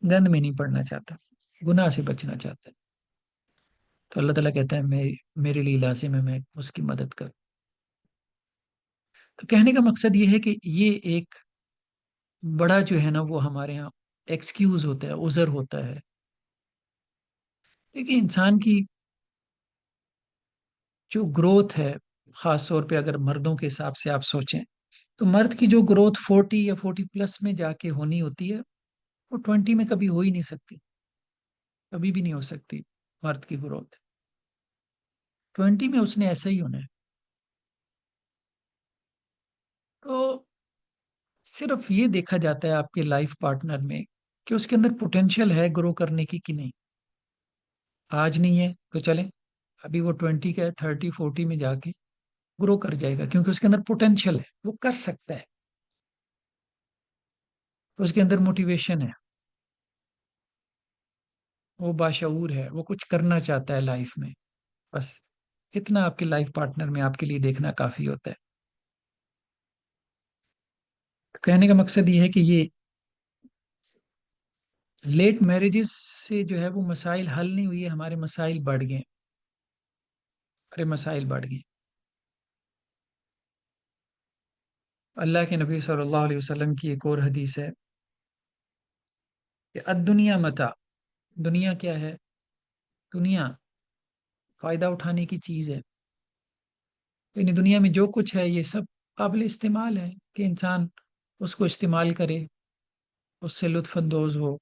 گند میں نہیں پڑنا چاہتا، گناہ سے بچنا چاہتا ہے. تو اللہ تعالیٰ کہتا ہے میرے لیے لازم ہے میں اس کی مدد کروں. تو کہنے کا مقصد یہ ہے کہ یہ ایک بڑا جو ہے نا وہ ہمارے ہاں ایکسکیوز ہوتا ہے، عذر ہوتا ہے. لیکن انسان کی جو گروتھ ہے، خاص طور پہ اگر مردوں کے حساب سے آپ سوچیں، تو مرد کی جو گروتھ 40 یا 40 پلس میں جا کے ہونی ہوتی ہے، وہ 20 میں کبھی ہو ہی نہیں سکتی، کبھی بھی نہیں ہو سکتی. مرد کی گروتھ 20 میں اس نے ایسا ہی ہونا ہے. تو صرف یہ دیکھا جاتا ہے آپ کے لائف پارٹنر میں کہ اس کے اندر پوٹینشیل ہے گرو کرنے کی کہ نہیں. آج نہیں ہے تو چلیں، ابھی وہ 20 کا ہے، 30 40 میں جا کے گرو کر جائے گا کیونکہ اس کے اندر پوٹینشیل ہے، وہ کر سکتا ہے، اس کے اندر موٹیویشن ہے، وہ باشعور ہے، وہ کچھ کرنا چاہتا ہے لائف میں. بس اتنا آپ کے لائف پارٹنر میں آپ کے لیے دیکھنا کافی ہوتا ہے. کہنے کا مقصد یہ ہے کہ یہ لیٹ میرجز سے جو ہے وہ مسائل حل نہیں ہوئی ہے، ہمارے مسائل بڑھ گئے، ہمارے مسائل بڑھ گئے. اللہ کے نبی صلی اللہ علیہ وسلم کی ایک اور حدیث ہے کہ الدنیا متاع، دنیا کیا ہے؟ دنیا فائدہ اٹھانے کی چیز ہے. یعنی دنیا میں جو کچھ ہے یہ سب قابل استعمال ہے کہ انسان اس کو استعمال کرے، اس سے لطف اندوز ہو،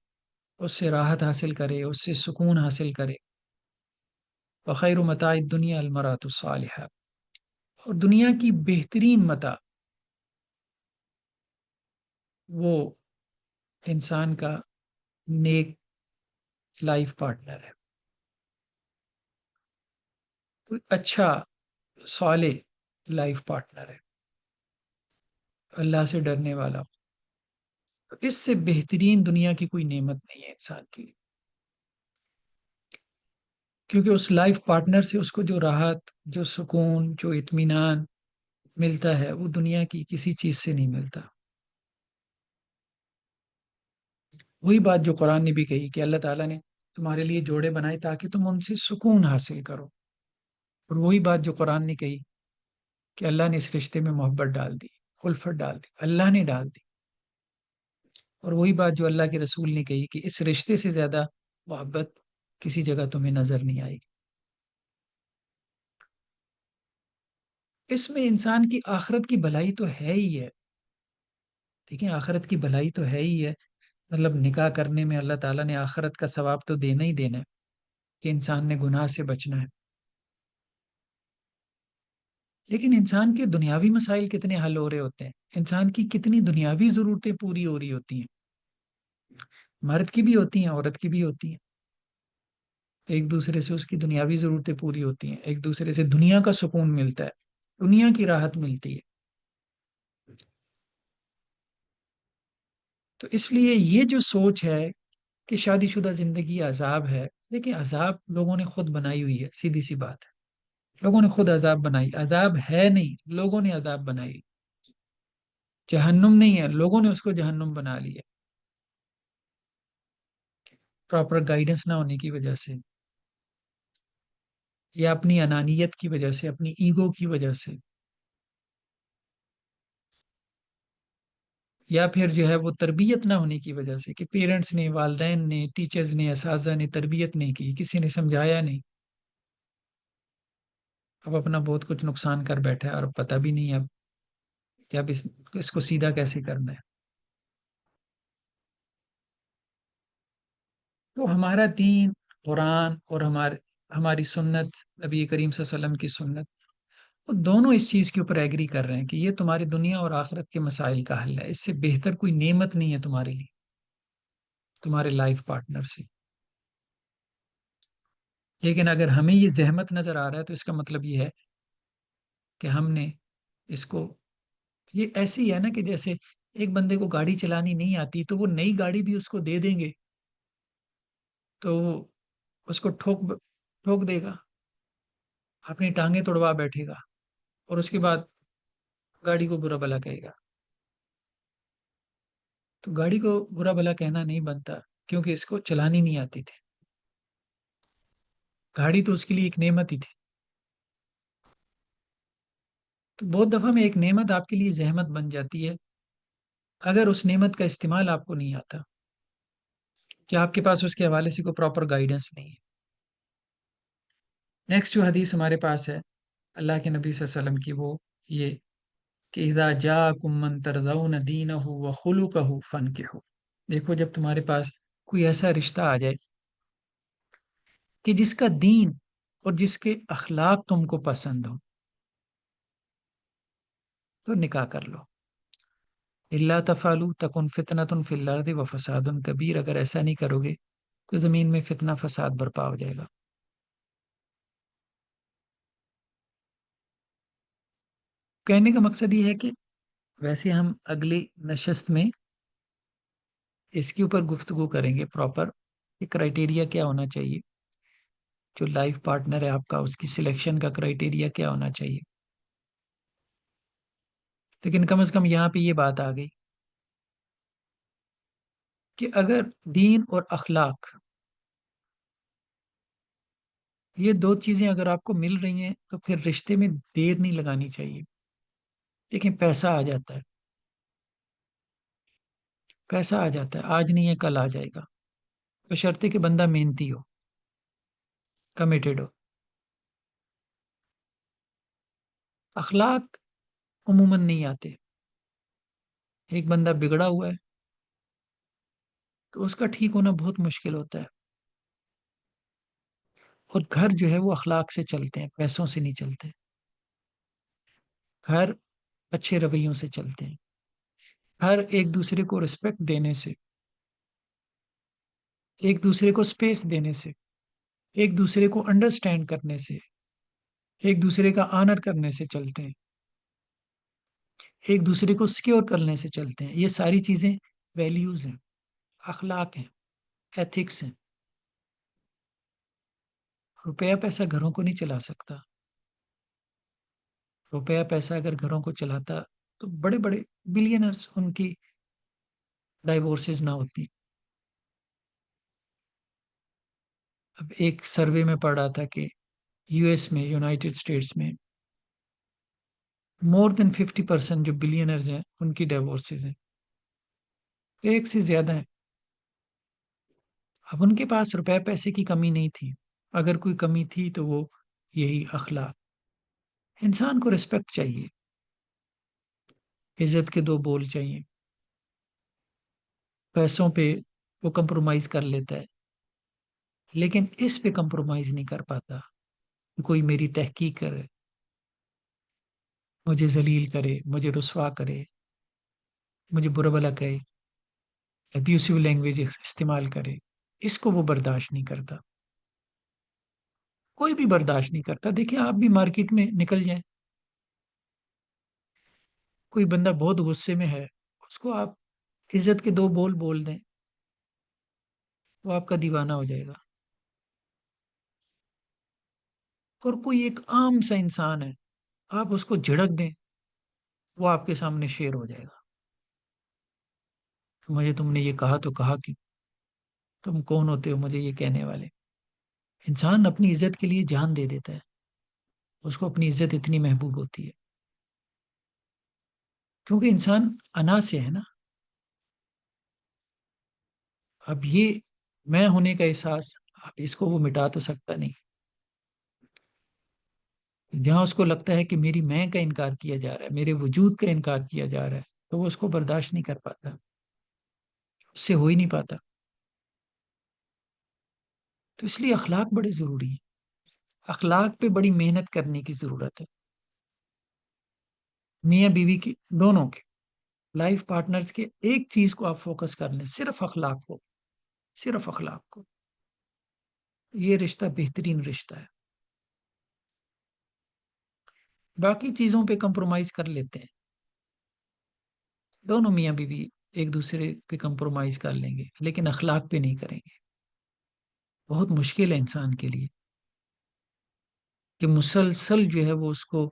اس سے راحت حاصل کرے، اس سے سکون حاصل کرے. وخیر متاع الدنیا المرأة الصالحہ، اور دنیا کی بہترین متاع وہ انسان کا نیک لائف پارٹنر ہے، کوئی اچھا صالح لائف پارٹنر ہے، اللہ سے ڈرنے والا. تو اس سے بہترین دنیا کی کوئی نعمت نہیں ہے انسان کی، کیونکہ اس لائف پارٹنر سے اس کو جو راحت، جو سکون، جو اطمینان ملتا ہے وہ دنیا کی کسی چیز سے نہیں ملتا. وہی بات جو قرآن نے بھی کہی کہ اللہ تعالیٰ نے تمہارے لیے جوڑے بنائے تاکہ تم ان سے سکون حاصل کرو. اور وہی بات جو قرآن نے کہی کہ اللہ نے اس رشتے میں محبت ڈال دی، الفت ڈال دی، اللہ نے ڈال دی. اور وہی بات جو اللہ کے رسول نے کہی کہ اس رشتے سے زیادہ محبت کسی جگہ تمہیں نظر نہیں آئے گی. اس میں انسان کی آخرت کی بھلائی تو ہے ہی ہے. ٹھیک ہے، آخرت کی بھلائی تو ہے ہی ہے. مطلب نکاح کرنے میں اللہ تعالیٰ نے آخرت کا ثواب تو دینا ہی دینا ہے کہ انسان نے گناہ سے بچنا ہے. لیکن انسان کے دنیاوی مسائل کتنے حل ہو رہے ہوتے ہیں، انسان کی کتنی دنیاوی ضرورتیں پوری ہو رہی ہوتی ہیں. مرد کی بھی ہوتی ہیں، عورت کی بھی ہوتی ہیں. ایک دوسرے سے اس کی دنیاوی ضرورتیں پوری ہوتی ہیں، ایک دوسرے سے دنیا کا سکون ملتا ہے، دنیا کی راحت ملتی ہے. تو اس لیے یہ جو سوچ ہے کہ شادی شدہ زندگی عذاب ہے، دیکھیں عذاب لوگوں نے خود بنائی ہوئی ہے، سیدھی سی بات ہے۔ لوگوں نے خود عذاب بنائی، عذاب ہے نہیں، لوگوں نے عذاب بنائی۔ جہنم نہیں ہے، لوگوں نے اس کو جہنم بنا لیا، پراپر گائیڈنس نہ ہونے کی وجہ سے، یا اپنی انانیت کی وجہ سے، اپنی ایگو کی وجہ سے، یا پھر جو ہے وہ تربیت نہ ہونے کی وجہ سے، کہ پیرنٹس نے، والدین نے، ٹیچرز نے، اساتذہ نے تربیت نہیں کی، کسی نے سمجھایا نہیں، اب اپنا بہت کچھ نقصان کر بیٹھا ہے اور پتہ بھی نہیں اب کہ اب اس کو سیدھا کیسے کرنا ہے۔ تو ہمارا دین، قرآن اور ہماری سنت، نبی کریم صلی اللہ علیہ وسلم کی سنت، وہ دونوں اس چیز کے اوپر ایگری کر رہے ہیں کہ یہ تمہاری دنیا اور آخرت کے مسائل کا حل ہے، اس سے بہتر کوئی نعمت نہیں ہے تمہارے لیے، تمہارے لائف پارٹنر سے۔ لیکن اگر ہمیں یہ زحمت نظر آ رہا ہے تو اس کا مطلب یہ ہے کہ ہم نے اس کو، یہ ایسی ہے نا کہ جیسے ایک بندے کو گاڑی چلانی نہیں آتی تو وہ نئی گاڑی بھی اس کو دے دیں گے تو وہ اس کو ٹھوک دے گا، اپنی ٹانگیں توڑوا بیٹھے گا، اور اس کے بعد گاڑی کو برا بھلا کہے گا۔ تو گاڑی کو برا بھلا کہنا نہیں بنتا، کیونکہ اس کو چلانی نہیں آتی تھی۔ گاڑی تو اس کے لیے ایک نعمت ہی تھی۔ تو بہت دفعہ میں ایک نعمت آپ کے لیے زحمت بن جاتی ہے اگر اس نعمت کا استعمال آپ کو نہیں آتا، کہ آپ کے پاس اس کے حوالے سے کوئی پراپر گائیڈنس نہیں ہے۔ نیکسٹ جو حدیث ہمارے پاس ہے اللہ کے نبی صلی اللہ علیہ وسلم کی، وہ یہ کہ اذا جاءکم من ترضون دینہ وخلقہ فانکحوا، دیکھو جب تمہارے پاس کوئی ایسا رشتہ آ جائے کہ جس کا دین اور جس کے اخلاق تم کو پسند ہو، تو نکاح کر لو۔ الا تفعلوا تکن فتنۃ فی الارض وفساد کبیر، اگر ایسا نہیں کرو گے تو زمین میں فتنہ فساد برپا ہو جائے گا۔ کہنے کا مقصد یہ ہے کہ ویسے ہم اگلی نشست میں اس کے اوپر گفتگو کریں گے پراپر، کہ کرائٹیریا کیا ہونا چاہیے، جو لائف پارٹنر ہے آپ کا اس کی سلیکشن کا کرائٹیریا کیا ہونا چاہیے۔ لیکن کم از کم یہاں پہ یہ بات آ گئی کہ اگر دین اور اخلاق، یہ دو چیزیں اگر آپ کو مل رہی ہیں تو پھر رشتے میں دیر نہیں لگانی چاہیے۔ دیکھیں پیسہ آ جاتا ہے، پیسہ آ جاتا ہے، آج نہیں ہے کل آ جائے گا، بشرطے کہ بندہ محنتی ہو، کمیٹڈ ہو۔ اخلاق عموماً نہیں آتے، ایک بندہ بگڑا ہوا ہے تو اس کا ٹھیک ہونا بہت مشکل ہوتا ہے، اور گھر جو ہے وہ اخلاق سے چلتے ہیں، پیسوں سے نہیں چلتے۔ گھر اچھے رویوں سے چلتے ہیں، گھر ایک دوسرے کو رسپیکٹ دینے سے، ایک دوسرے کو سپیس دینے سے، ایک دوسرے کو انڈرسٹینڈ کرنے سے، ایک دوسرے کا آنر کرنے سے چلتے ہیں، ایک دوسرے کو سکیور کرنے سے چلتے ہیں۔ یہ ساری چیزیں ویلیوز ہیں، اخلاق ہیں، ایتھکس ہیں۔ روپیہ پیسہ گھروں کو نہیں چلا سکتا۔ روپیہ پیسہ اگر گھروں کو چلاتا تو بڑے بڑے بلینرز ان کی ڈائیورسز نہ ہوتی۔ اب ایک سروے میں پڑھ رہا تھا کہ یو ایس میں، یونائٹڈ اسٹیٹس میں مور دین 50% جو بلینرز ہیں ان کی ڈائیورسز ہیں، ایک سے زیادہ ہیں۔ اب ان کے پاس روپے پیسے کی کمی نہیں تھی، اگر کوئی کمی تھی تو وہ یہی اخلاق۔ انسان کو رسپیکٹ چاہیے، عزت کے دو بول چاہیے۔ پیسوں پہ وہ کمپرومائز کر لیتا ہے، لیکن اس پہ کمپرومائز نہیں کر پاتا کہ کوئی میری تحقیق کرے، مجھے ذلیل کرے، مجھے رسوا کرے، مجھے برا بھلا کہے، ابیوسو لینگویج استعمال کرے، اس کو وہ برداشت نہیں کرتا۔ کوئی بھی برداشت نہیں کرتا۔ دیکھیں آپ بھی مارکیٹ میں نکل جائیں، کوئی بندہ بہت غصے میں ہے، اس کو آپ عزت کے دو بول بول دیں، وہ آپ کا دیوانہ ہو جائے گا. اور کوئی ایک عام سا انسان ہے، آپ اس کو جھڑک دیں، وہ آپ کے سامنے شیر ہو جائے گا. مجھے تم نے یہ کہا تو کہا کہ تم کون ہوتے ہو مجھے یہ کہنے والے. انسان اپنی عزت کے لیے جان دے دیتا ہے، اس کو اپنی عزت اتنی محبوب ہوتی ہے. کیونکہ انسان انا سے ہے نا. اب یہ میں ہونے کا احساس، اب اس کو وہ مٹا تو سکتا نہیں. جہاں اس کو لگتا ہے کہ میری میں کا انکار کیا جا رہا ہے، میرے وجود کا انکار کیا جا رہا ہے، تو وہ اس کو برداشت نہیں کر پاتا، اس سے ہو ہی نہیں پاتا. تو اس لیے اخلاق بڑے ضروری ہیں. اخلاق پہ بڑی محنت کرنے کی ضرورت ہے. میاں بیوی کی دونوں کے، لائف پارٹنرز کے، ایک چیز کو آپ فوکس کر لیں، صرف اخلاق کو، صرف اخلاق کو. یہ رشتہ بہترین رشتہ ہے. باقی چیزوں پہ کمپرومائز کر لیتے ہیں، دونوں میاں بیوی ایک دوسرے پہ کمپرومائز کر لیں گے، لیکن اخلاق پہ نہیں کریں گے. بہت مشکل ہے انسان کے لیے کہ مسلسل جو ہے وہ اس کو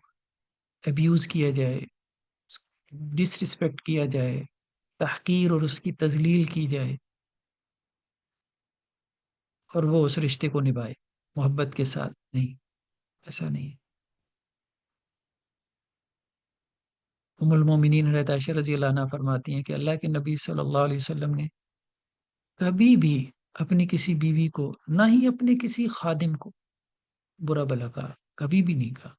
ابیوز کیا جائے، ڈس رسپیکٹ کیا جائے، تحقیر اور اس کی تذلیل کی جائے، اور وہ اس رشتے کو نبھائے محبت کے ساتھ. نہیں، ایسا نہیں ہے. ام المومنین حضرت عائشہ رضی اللہ عنہا فرماتی ہیں کہ اللہ کے نبی صلی اللہ علیہ وسلم نے کبھی بھی اپنی کسی بیوی کو، نہ ہی اپنے کسی خادم کو برا بھلا کہا. کبھی بھی نہیں کہا،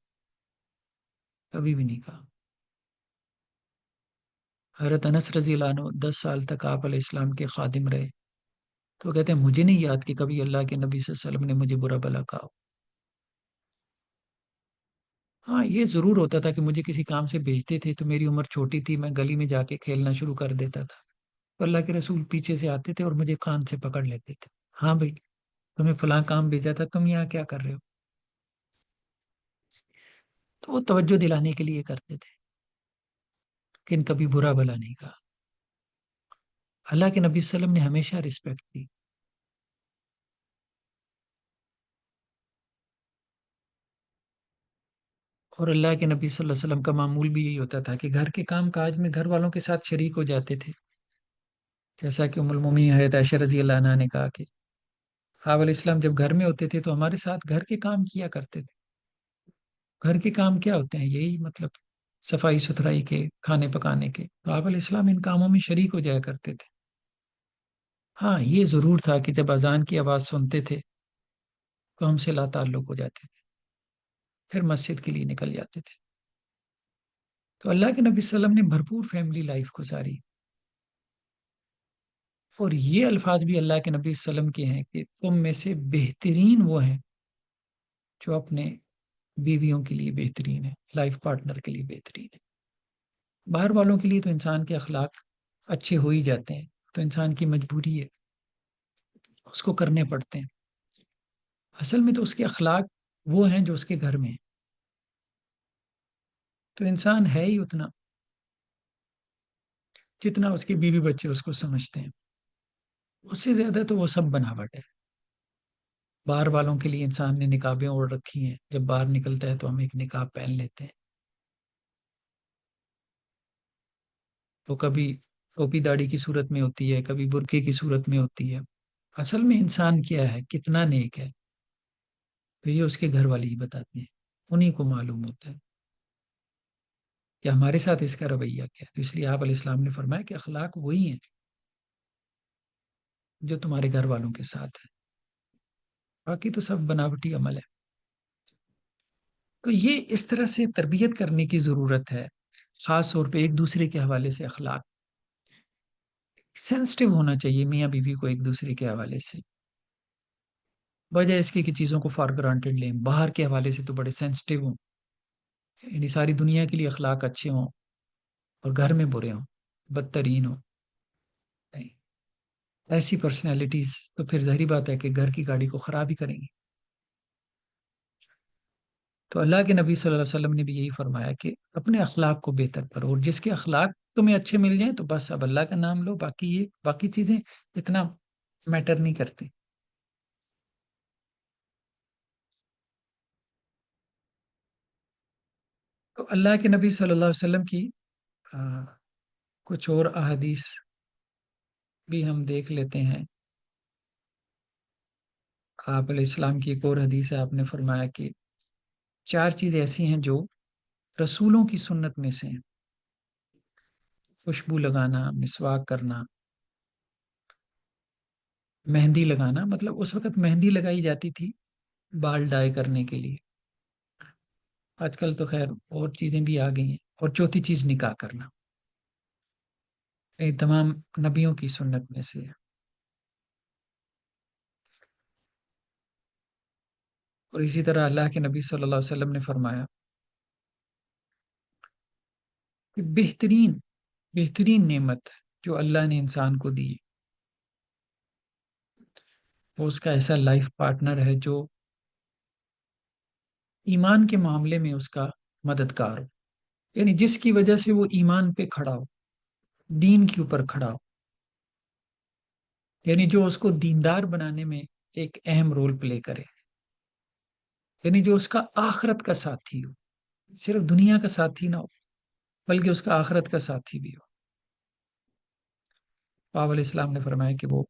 کبھی بھی نہیں کہا. حضرت انس رضی اللہ عنہ 10 سال تک آپ علیہ السلام کے خادم رہے، تو کہتے ہیں مجھے نہیں یاد کہ کبھی اللہ کے نبی صلی اللہ علیہ وسلم نے مجھے برا بھلا کہا ہو. ہاں، یہ ضرور ہوتا تھا کہ مجھے کسی کام سے بھیجتے تھے تو میری عمر چھوٹی تھی، میں گلی میں جا کے کھیلنا شروع کر دیتا تھا، تو اللہ کے رسول پیچھے سے آتے تھے اور مجھے کان سے پکڑ لیتے تھے. ہاں بھائی، تمہیں فلاں کام بھیجا تھا، تم یہاں کیا کر رہے ہو. تو وہ توجہ دلانے کے لیے کرتے تھے، لیکن کبھی برا بھلا نہیں کہا. اللہ کے نبی صلی اللہ علیہ وسلم نے ہمیشہ رسپیکٹ دی. اور اللہ کے نبی صلی اللہ علیہ وسلم کا معمول بھی یہی ہوتا تھا کہ گھر کے کام کاج میں گھر والوں کے ساتھ شریک ہو جاتے تھے. جیسا کہ ام المومنین حضرت عائشہ رضی اللہ عنہا نے کہا کہ آپ علیہ السلام جب گھر میں ہوتے تھے تو ہمارے ساتھ گھر کے کام کیا کرتے تھے. گھر کے کام کیا ہوتے ہیں؟ یہی مطلب صفائی ستھرائی کے، کھانے پکانے کے. تو آپ علیہ السلام ان کاموں میں شریک ہو جایا کرتے تھے. ہاں، یہ ضرور تھا کہ جب اذان کی آواز سنتے تھے تو ہم سے لا تعلق ہو جاتے تھے، پھر مسجد کے لیے نکل جاتے تھے. تو اللہ کے نبی صلی اللہ علیہ وسلم نے بھرپور فیملی لائف گزاری. اور یہ الفاظ بھی اللہ کے نبی صلی اللہ علیہ وسلم کے ہیں کہ تم میں سے بہترین وہ ہیں جو اپنے بیویوں کے لیے بہترین ہے، لائف پارٹنر کے لیے بہترین ہے. باہر والوں کے لیے تو انسان کے اخلاق اچھے ہو ہی جاتے ہیں، تو انسان کی مجبوری ہے، اس کو کرنے پڑتے ہیں. اصل میں تو اس کے اخلاق وہ ہیں جو اس کے گھر میں ہیں. تو انسان ہے ہی اتنا جتنا اس کے بیوی بچے اس کو سمجھتے ہیں. اس سے زیادہ تو وہ سب بناوٹ ہے. باہر والوں کے لیے انسان نے نقابیں اوڑھ رکھی ہیں، جب باہر نکلتا ہے تو ہم ایک نقاب پہن لیتے ہیں. وہ کبھی ٹوپی داڑھی کی صورت میں ہوتی ہے، کبھی برقعے کی صورت میں ہوتی ہے. اصل میں انسان کیا ہے، کتنا نیک ہے، تو یہ اس کے گھر والے ہی بتاتے ہیں. انہیں کو معلوم ہوتا ہے کہ ہمارے ساتھ اس کا رویہ کیا ہے. تو اس لیے آپ علیہ السلام نے فرمایا کہ اخلاق وہی ہیں جو تمہارے گھر والوں کے ساتھ ہے، باقی تو سب بناوٹی عمل ہے. تو یہ اس طرح سے تربیت کرنے کی ضرورت ہے، خاص طور پہ ایک دوسرے کے حوالے سے. اخلاق سینسٹیو ہونا چاہیے میاں بیوی کو ایک دوسرے کے حوالے سے، وجہ اس کی کہ چیزوں کو فار گرانٹیڈ لیں. باہر کے حوالے سے تو بڑے سینسٹیو ہوں، یعنی ساری دنیا کے لیے اخلاق اچھے ہوں اور گھر میں برے ہوں، بدترین ہوں. نہیں، ایسی پرسنالٹیز تو پھر ظاہری بات ہے کہ گھر کی گاڑی کو خراب ہی کریں گی. تو اللہ کے نبی صلی اللہ علیہ وسلم نے بھی یہی فرمایا کہ اپنے اخلاق کو بہتر کرو، اور جس کے اخلاق تمہیں اچھے مل جائیں تو بس اب اللہ کا نام لو، باقی چیزیں اتنا میٹر نہیں کرتی۔ تو اللہ کے نبی صلی اللہ علیہ وسلم کی آ، کچھ اور احادیث بھی ہم دیکھ لیتے ہیں۔ آپ علیہ السلام کی ایک اور حدیث ہے، آپ نے فرمایا کہ چار چیزیں ایسی ہیں جو رسولوں کی سنت میں سے ہیں: خوشبو لگانا، مسواک کرنا، مہندی لگانا، مطلب اس وقت مہندی لگائی جاتی تھی بال ڈائی کرنے کے لیے، آج کل تو خیر اور چیزیں بھی آ گئی ہیں، اور چوتھی چیز نکاح کرنا، یہ تمام نبیوں کی سنت میں سے ہے۔ اور اسی طرح اللہ کے نبی صلی اللہ علیہ وسلم نے فرمایا کہ بہترین بہترین نعمت جو اللہ نے انسان کو دی، وہ اس کا ایسا لائف پارٹنر ہے جو ایمان کے معاملے میں اس کا مددگار ہو، یعنی جس کی وجہ سے وہ ایمان پہ کھڑا ہو، دین کے اوپر کھڑا ہو، یعنی جو اس کو دیندار بنانے میں ایک اہم رول پلے کرے، یعنی جو اس کا آخرت کا ساتھی ہو، صرف دنیا کا ساتھی نہ ہو بلکہ اس کا آخرت کا ساتھی بھی ہو۔ آپ علیہ السلام نے فرمایا کہ وہ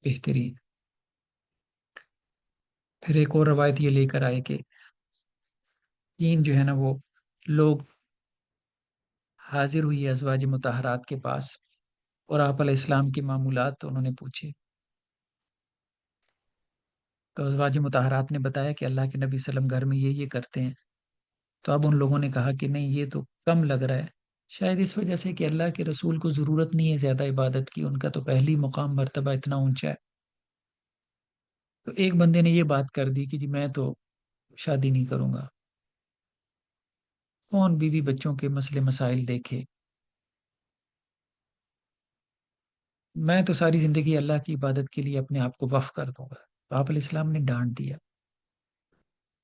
بہترین۔ پھر ایک اور روایت یہ لے کر آئے کہ تین جو ہے نا وہ لوگ حاضر ہوئی ازواج مطہرات کے پاس، اور آپ علیہ السلام کی معمولات انہوں نے پوچھے، تو ازواج مطہرات نے بتایا کہ اللہ کے نبی صلی اللہ علیہ وسلم گھر میں یہ کرتے ہیں۔ تو اب ان لوگوں نے کہا کہ نہیں، یہ تو کم لگ رہا ہے، شاید اس وجہ سے کہ اللہ کے رسول کو ضرورت نہیں ہے زیادہ عبادت کی، ان کا تو پہلی مقام مرتبہ اتنا اونچا ہے۔ تو ایک بندے نے یہ بات کر دی کہ جی میں تو شادی نہیں کروں گا، کون بیوی بچوں کے مسئلے مسائل دیکھے، میں تو ساری زندگی اللہ کی عبادت کے لیے اپنے آپ کو وقف کر دوں گا۔ تو آپ علیہ السلام نے ڈانٹ دیا،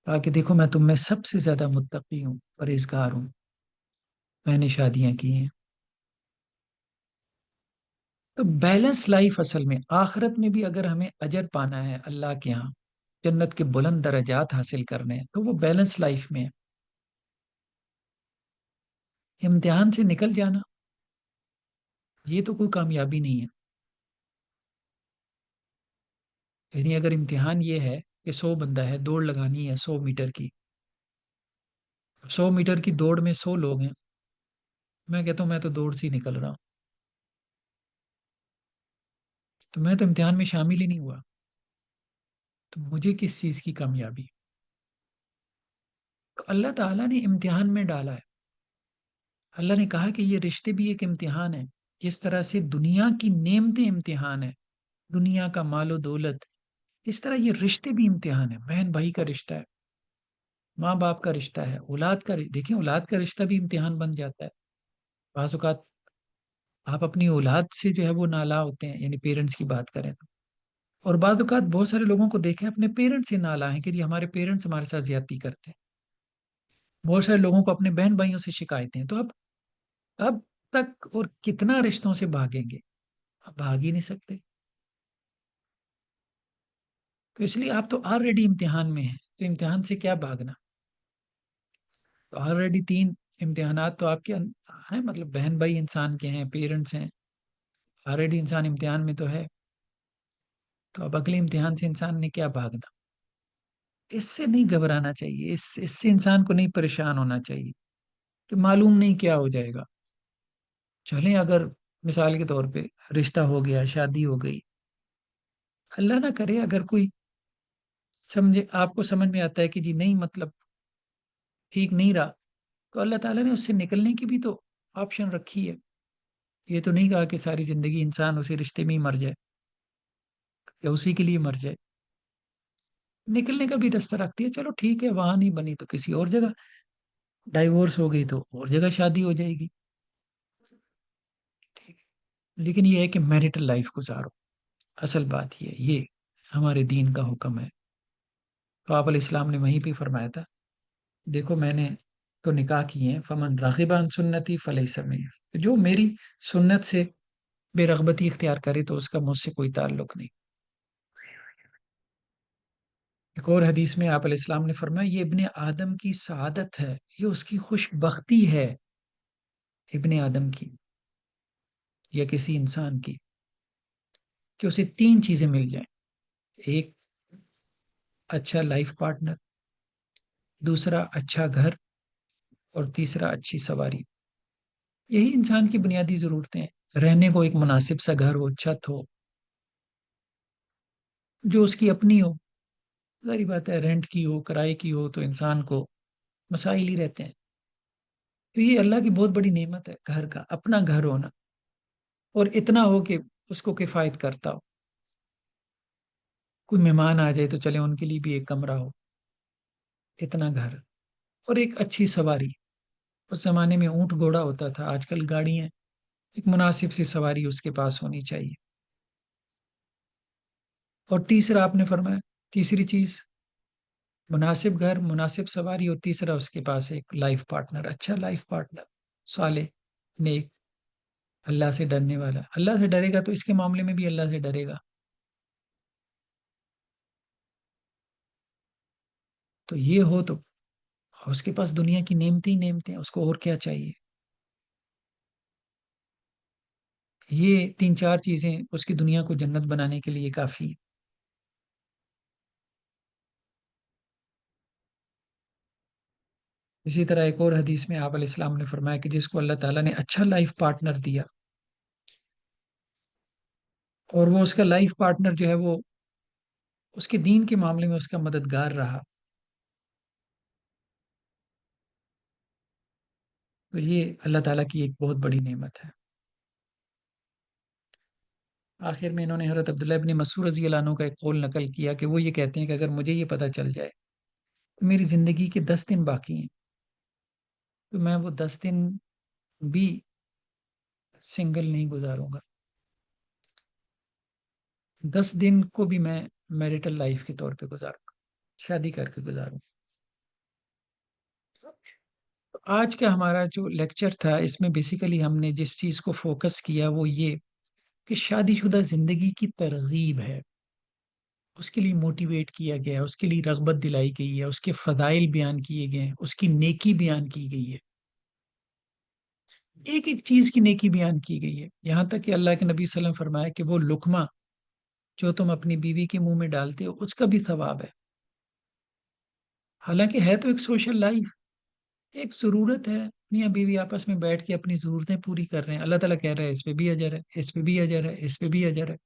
کہا کہ دیکھو میں تم میں سب سے زیادہ متقی ہوں، پرہیزگار ہوں، میں نے شادیاں کی ہیں۔ تو بیلنس لائف اصل میں آخرت میں بھی اگر ہمیں اجر پانا ہے اللہ کے ہاں، جنت کے بلند درجات حاصل کرنے ہیں، تو وہ بیلنس لائف میں ہے۔ امتحان سے نکل جانا یہ تو کوئی کامیابی نہیں ہے، یعنی اگر امتحان یہ ہے کہ 100 بندہ ہے، دوڑ لگانی ہے 100 میٹر کی، 100 میٹر کی دوڑ میں 100 لوگ ہیں، میں کہتا ہوں میں تو دوڑ سے ہی نکل رہا ہوں، تو میں تو امتحان میں شامل ہی نہیں ہوا، تو مجھے کس چیز کی کامیابی؟ تو اللہ تعالیٰ نے امتحان میں ڈالا ہے۔ اللہ نے کہا کہ یہ رشتے بھی ایک امتحان ہے، جس طرح سے دنیا کی نعمتیں امتحان ہے، دنیا کا مال و دولت، اس طرح یہ رشتے بھی امتحان ہے۔ بہن بھائی کا رشتہ ہے، ماں باپ کا رشتہ ہے، اولاد کا دیکھیں اولاد کا رشتہ بھی امتحان بن جاتا ہے۔ بعض اوقات آپ اپنی اولاد سے جو ہے وہ نالا ہوتے ہیں، یعنی پیرنٹس کی بات کریں تو، اور بعض اوقات بہت سارے لوگوں کو دیکھیں اپنے پیرنٹس سے نالا ہیں کہ جی ہمارے پیرنٹس ہمارے ساتھ زیادتی کرتے ہیں، بہت سارے لوگوں کو اپنے بہن بھائیوں سے شکایتیں ہیں۔ تو اب تک اور کتنا رشتوں سے بھاگیں گے؟ آپ بھاگ ہی نہیں سکتے، تو اس لیے آپ تو آلریڈی امتحان میں ہیں، تو امتحان سے کیا بھاگنا؟ تو آلریڈی 3 امتحانات تو آپ کے ہیں، مطلب بہن بھائی انسان کے ہیں، پیرنٹس ہیں، آلریڈی انسان امتحان میں تو ہے، تو اب اگلے امتحان سے انسان نے کیا بھاگنا؟ اس سے نہیں گھبرانا چاہیے، اس سے انسان کو نہیں پریشان ہونا چاہیے کہ معلوم نہیں کیا ہو جائے گا۔ چلیں اگر مثال کے طور پہ رشتہ ہو گیا، شادی ہو گئی، اللہ نہ کرے اگر کوئی سمجھے، آپ کو سمجھ میں آتا ہے کہ جی نہیں مطلب ٹھیک نہیں رہا، تو اللہ تعالیٰ نے اس سے نکلنے کی بھی تو آپشن رکھی ہے۔ یہ تو نہیں کہا کہ ساری زندگی انسان اسی رشتے میں ہی مر جائے یا اسی کے لیے مر جائے، نکلنے کا بھی راستہ رکھتی ہے، چلو ٹھیک ہے وہاں نہیں بنی تو کسی اور جگہ، ڈائیورس ہو گئی تو اور جگہ شادی ہو جائے گی، ٹھیک ہے، لیکن یہ ہے کہ میرٹل لائف گزارو، اصل بات یہ ہمارے دین کا حکم ہے۔ تو آپ علیہ السلام نے وہیں پہ فرمایا تھا، دیکھو میں نے تو نکاح کیے ہیں، فمن راغب عن سنتی فلیس منی، جو میری سنت سے بے رغبتی اختیار کرے تو اس کا مجھ سے کوئی تعلق نہیں۔ ایک اور حدیث میں آپ علیہ السلام نے فرمایا یہ ابن آدم کی سعادت ہے، یہ اس کی خوش بختی ہے، ابن آدم کی یا کسی انسان کی، کہ اسے تین چیزیں مل جائیں: ایک اچھا لائف پارٹنر، دوسرا اچھا گھر، اور تیسرا اچھی سواری۔ یہی انسان کی بنیادی ضرورتیں ہیں، رہنے کو ایک مناسب سا گھر ہو، چھت ہو جو اس کی اپنی ہو۔ ظاہری بات ہے رینٹ کی ہو، کرائے کی ہو تو انسان کو مسائل ہی رہتے ہیں۔ تو یہ اللہ کی بہت بڑی نعمت ہے، گھر کا اپنا گھر ہونا، اور اتنا ہو کہ اس کو کفایت کرتا ہو۔ کوئی مہمان آ جائے تو چلے ان کے لیے بھی ایک کمرہ ہو، اتنا گھر، اور ایک اچھی سواری۔ اس زمانے میں اونٹ گھوڑا ہوتا تھا، آج کل گاڑی ہیں، ایک مناسب سی سواری اس کے پاس ہونی چاہیے۔ اور تیسرا آپ نے فرمایا، تیسری چیز مناسب گھر، مناسب سواری، اور تیسرا اس کے پاس ایک لائف پارٹنر، اچھا لائف پارٹنر، صالح، نیک، اللہ سے ڈرنے والا۔ اللہ سے ڈرے گا تو اس کے معاملے میں بھی اللہ سے ڈرے گا۔ تو یہ ہو تو اس کے پاس دنیا کی نعمتیں ہی نعمتیں ہیں، اس کو اور کیا چاہیے؟ یہ تین چار چیزیں اس کی دنیا کو جنت بنانے کے لیے کافی ہیں۔ اسی طرح ایک اور حدیث میں آپ علیہ السلام نے فرمایا کہ جس کو اللہ تعالیٰ نے اچھا لائف پارٹنر دیا، اور وہ اس کا لائف پارٹنر جو ہے وہ اس کے دین کے معاملے میں اس کا مددگار رہا، تو یہ اللہ تعالیٰ کی ایک بہت بڑی نعمت ہے۔ آخر میں انہوں نے حضرت عبداللہ ابن مسعود رضی اللہ عنہ کا ایک قول نقل کیا کہ وہ یہ کہتے ہیں کہ اگر مجھے یہ پتہ چل جائے کہ میری زندگی کے 10 دن باقی ہیں تو میں وہ 10 دن بھی سنگل نہیں گزاروں گا، 10 دن کو بھی میں میرٹل لائف کے طور پہ گزاروں گا، شادی کر کے گزاروں گا۔ تو آج کا ہمارا جو لیکچر تھا اس میں بیسیکلی ہم نے جس چیز کو فوکس کیا وہ یہ کہ شادی شدہ زندگی کی ترغیب ہے، اس کے لیے موٹیویٹ کیا گیا ہے، اس کے لیے رغبت دلائی گئی ہے، اس کے فضائل بیان کیے گئے ہیں، اس کی نیکی بیان کی گئی ہے، ایک ایک چیز کی نیکی بیان کی گئی ہے، یہاں تک کہ اللہ کے نبی صلی اللہ علیہ وسلم فرمایا کہ وہ لقمہ جو تم اپنی بیوی کے منہ میں ڈالتے ہو اس کا بھی ثواب ہے۔ حالانکہ ہے تو ایک سوشل لائف، ایک ضرورت ہے، میاں بیوی آپس میں بیٹھ کے اپنی ضرورتیں پوری کر رہے ہیں، اللہ تعالیٰ کہہ رہا ہے اس پہ بھی اجر ہے، اس پہ بھی اجر ہے، اس پہ بھی اجر ہے،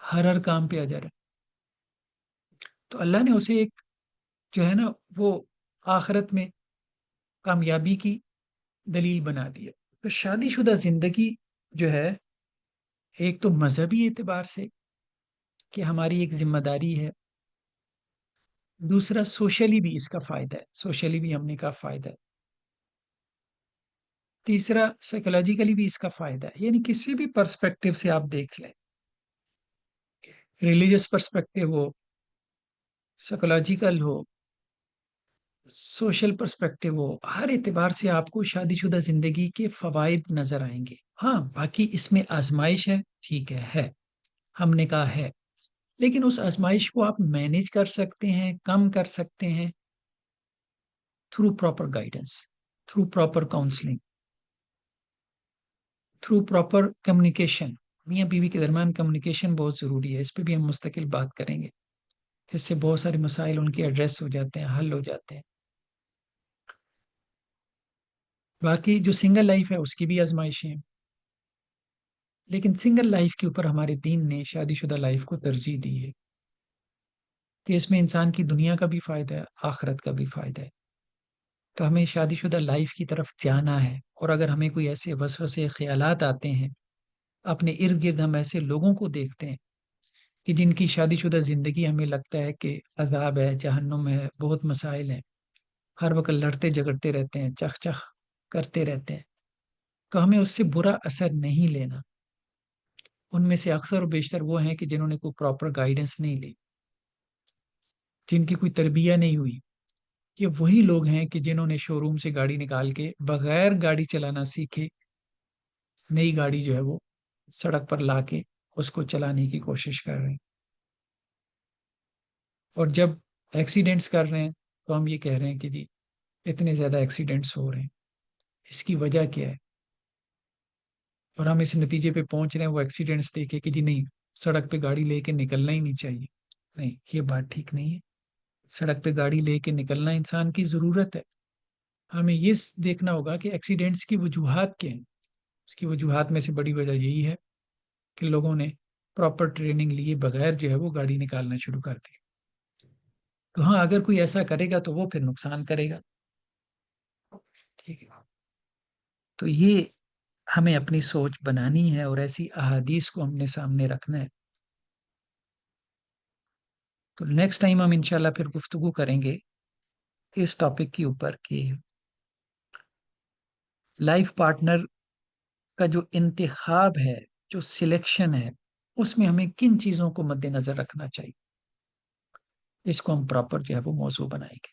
ہر کام پہ اجر ہے۔ تو اللہ نے اسے ایک جو ہے نا وہ آخرت میں کامیابی کی دلیل بنا دیا۔ تو شادی شدہ زندگی جو ہے ایک تو مذہبی اعتبار سے کہ ہماری ایک ذمہ داری ہے، دوسرا سوشلی بھی اس کا فائدہ ہے، سوشلی بھی ہم نے کا فائدہ ہے، تیسرا سائیکولوجیکلی بھی اس کا فائدہ ہے، یعنی کسی بھی پرسپیکٹو سے آپ دیکھ لیں، ریلیجس پرسپیکٹو ہو، سائیکولوجیکل ہو، سوشل پرسپیکٹو ہو، ہر اعتبار سے آپ کو شادی شدہ زندگی کے فوائد نظر آئیں گے۔ ہاں باقی اس میں آزمائش ہے، ٹھیک ہے، ہم نے کہا ہے، لیکن اس آزمائش کو آپ مینیج کر سکتے ہیں، کم کر سکتے ہیں through proper guidance, through proper counselling, through proper communication. میاں بیوی کے درمیان کمیونیکیشن بہت ضروری ہے، اس پہ بھی ہم مستقل بات کریں گے، جس سے بہت سارے مسائل ان کے ایڈریس ہو جاتے ہیں، حل ہو جاتے ہیں۔ باقی جو سنگل لائف ہے اس کی بھی آزمائشیں ہیں، لیکن سنگل لائف کے اوپر ہمارے دین نے شادی شدہ لائف کو ترجیح دی ہے کہ اس میں انسان کی دنیا کا بھی فائدہ ہے، آخرت کا بھی فائدہ ہے۔ تو ہمیں شادی شدہ لائف کی طرف جانا ہے، اور اگر ہمیں کوئی ایسے وسوسے خیالات آتے ہیں، اپنے ارد گرد ہم ایسے لوگوں کو دیکھتے ہیں کہ جن کی شادی شدہ زندگی ہمیں لگتا ہے کہ عذاب ہے، جہنم ہے، بہت مسائل ہیں، ہر وقت لڑتے جھگڑتے رہتے ہیں، چخ چخ کرتے رہتے ہیں، تو ہمیں اس سے برا اثر نہیں لینا۔ ان میں سے اکثر و بیشتر وہ ہیں کہ جنہوں نے کوئی پراپر گائیڈنس نہیں لی، جن کی کوئی تربیہ نہیں ہوئی، یہ وہی لوگ ہیں کہ جنہوں نے شو روم سے گاڑی نکال کے بغیر گاڑی چلانا سیکھے نئی گاڑی جو ہے وہ سڑک پر لا کے اس کو چلانے کی کوشش کر رہے ہیں. اور جب ایکسیڈنٹس کر رہے ہیں تو ہم یہ کہہ رہے ہیں کہ جی اتنے زیادہ ایکسیڈنٹس ہو رہے ہیں، اس کی وجہ کیا ہے؟ اور ہم اس نتیجے پہ پہنچ رہے ہیں وہ ایکسیڈنٹس دیکھے کہ جی نہیں، سڑک پہ گاڑی لے کے نکلنا ہی نہیں چاہیے. نہیں، یہ بات ٹھیک نہیں ہے. سڑک پہ گاڑی لے کے نکلنا انسان کی ضرورت ہے. ہمیں یہ دیکھنا ہوگا کہ ایکسیڈنٹس کی وجوہات کیا ہیں. اس کی وجوہات میں سے بڑی وجہ یہی ہے کہ لوگوں نے پراپر ٹریننگ لیے بغیر جو ہے وہ گاڑی نکالنا شروع کر دی. تو ہاں، اگر کوئی ایسا کرے گا تو وہ پھر نقصان کرے گا. ٹھیک ہے. تو یہ ہمیں اپنی سوچ بنانی ہے اور ایسی احادیث کو ہم نے سامنے رکھنا ہے. تو نیکسٹ ٹائم ہم انشاءاللہ پھر گفتگو کریں گے اس ٹاپک کے اوپر کہ لائف پارٹنر کا جو انتخاب ہے، جو سلیکشن ہے، اس میں ہمیں کن چیزوں کو مد نظر رکھنا چاہیے. اس کو ہم پراپر جو ہے وہ موضوع بنائیں گے.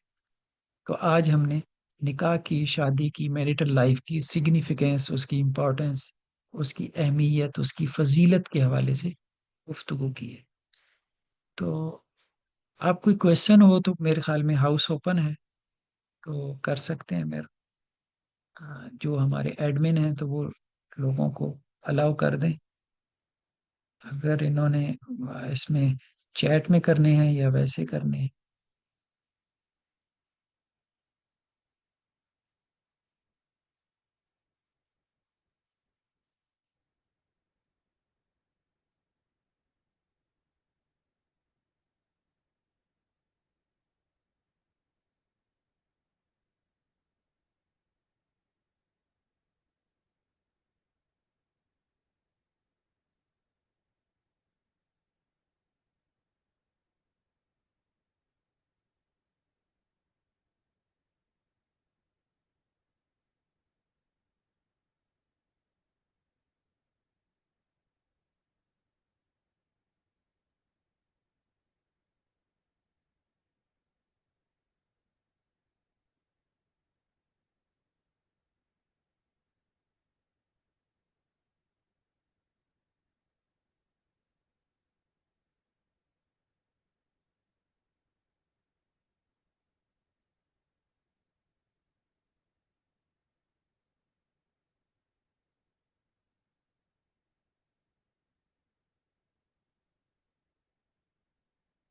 تو آج ہم نے نکاح کی، شادی کی، میریٹل لائف کی سگنیفیکینس، اس کی امپورٹنس، اس کی اہمیت، اس کی فضیلت کے حوالے سے گفتگو کی ہے. تو آپ کوئی کوشچن ہو تو میرے خیال میں ہاؤس اوپن ہے، تو کر سکتے ہیں. میرے جو ہمارے ایڈمن ہیں تو وہ لوگوں کو الاؤ کر دیں اگر انہوں نے اس میں چیٹ میں کرنے ہیں یا ویسے کرنے ہیں.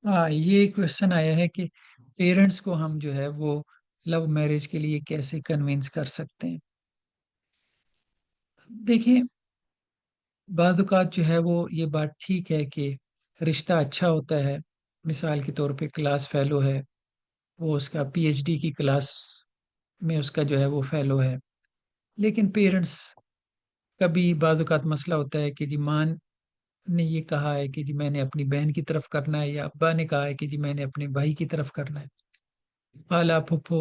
ہاں، یہ کوشچن آیا ہے کہ پیرنٹس کو ہم جو ہے وہ لو میرج کے لیے کیسے کنوینس کر سکتے ہیں. دیکھیں، بعض اوقات جو ہے وہ یہ بات ٹھیک ہے کہ رشتہ اچھا ہوتا ہے. مثال کے طور پہ کلاس فیلو ہے، وہ اس کا پی ایچ ڈی کی کلاس میں اس کا جو ہے وہ فیلو ہے. لیکن پیرنٹس کا بھی بعض اوقات مسئلہ ہوتا ہے کہ جی ماں نے یہ کہا ہے کہ جی میں نے اپنی بہن کی طرف کرنا ہے، یا ابا نے کہا ہے کہ جی میں نے اپنے بھائی کی طرف کرنا ہے. خالہ، پھپھو،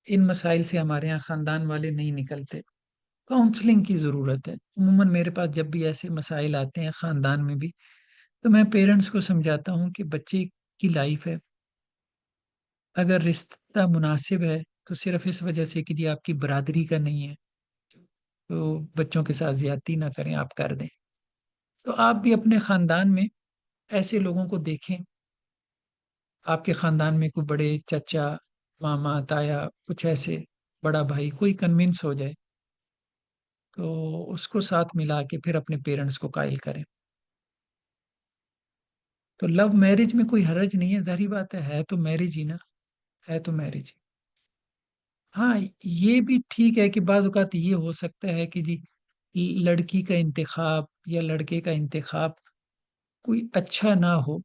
ان مسائل سے ہمارے یہاں خاندان والے نہیں نکلتے. کاؤنسلنگ کی ضرورت ہے. عموماً میرے پاس جب بھی ایسے مسائل آتے ہیں خاندان میں بھی، تو میں پیرنٹس کو سمجھاتا ہوں کہ بچے کی لائف ہے. اگر رشتہ مناسب ہے تو صرف اس وجہ سے کہ جی آپ کی برادری کا نہیں ہے تو بچوں کے ساتھ زیادتی نہ کریں، آپ کر دیں. تو آپ بھی اپنے خاندان میں ایسے لوگوں کو دیکھیں. آپ کے خاندان میں کوئی بڑے چچا، ماما، تایا، کچھ ایسے، بڑا بھائی کوئی کنونس ہو جائے تو اس کو ساتھ ملا کے پھر اپنے پیرنٹس کو قائل کریں. تو لو میرج میں کوئی حرج نہیں ہے. ظاہری بات ہے تو میرج ہی نا، ہے تو میرج. ہاں، یہ بھی ٹھیک ہے کہ بعض اوقات یہ ہو سکتا ہے کہ جی لڑکی کا انتخاب یا لڑکے کا انتخاب کوئی اچھا نہ ہو،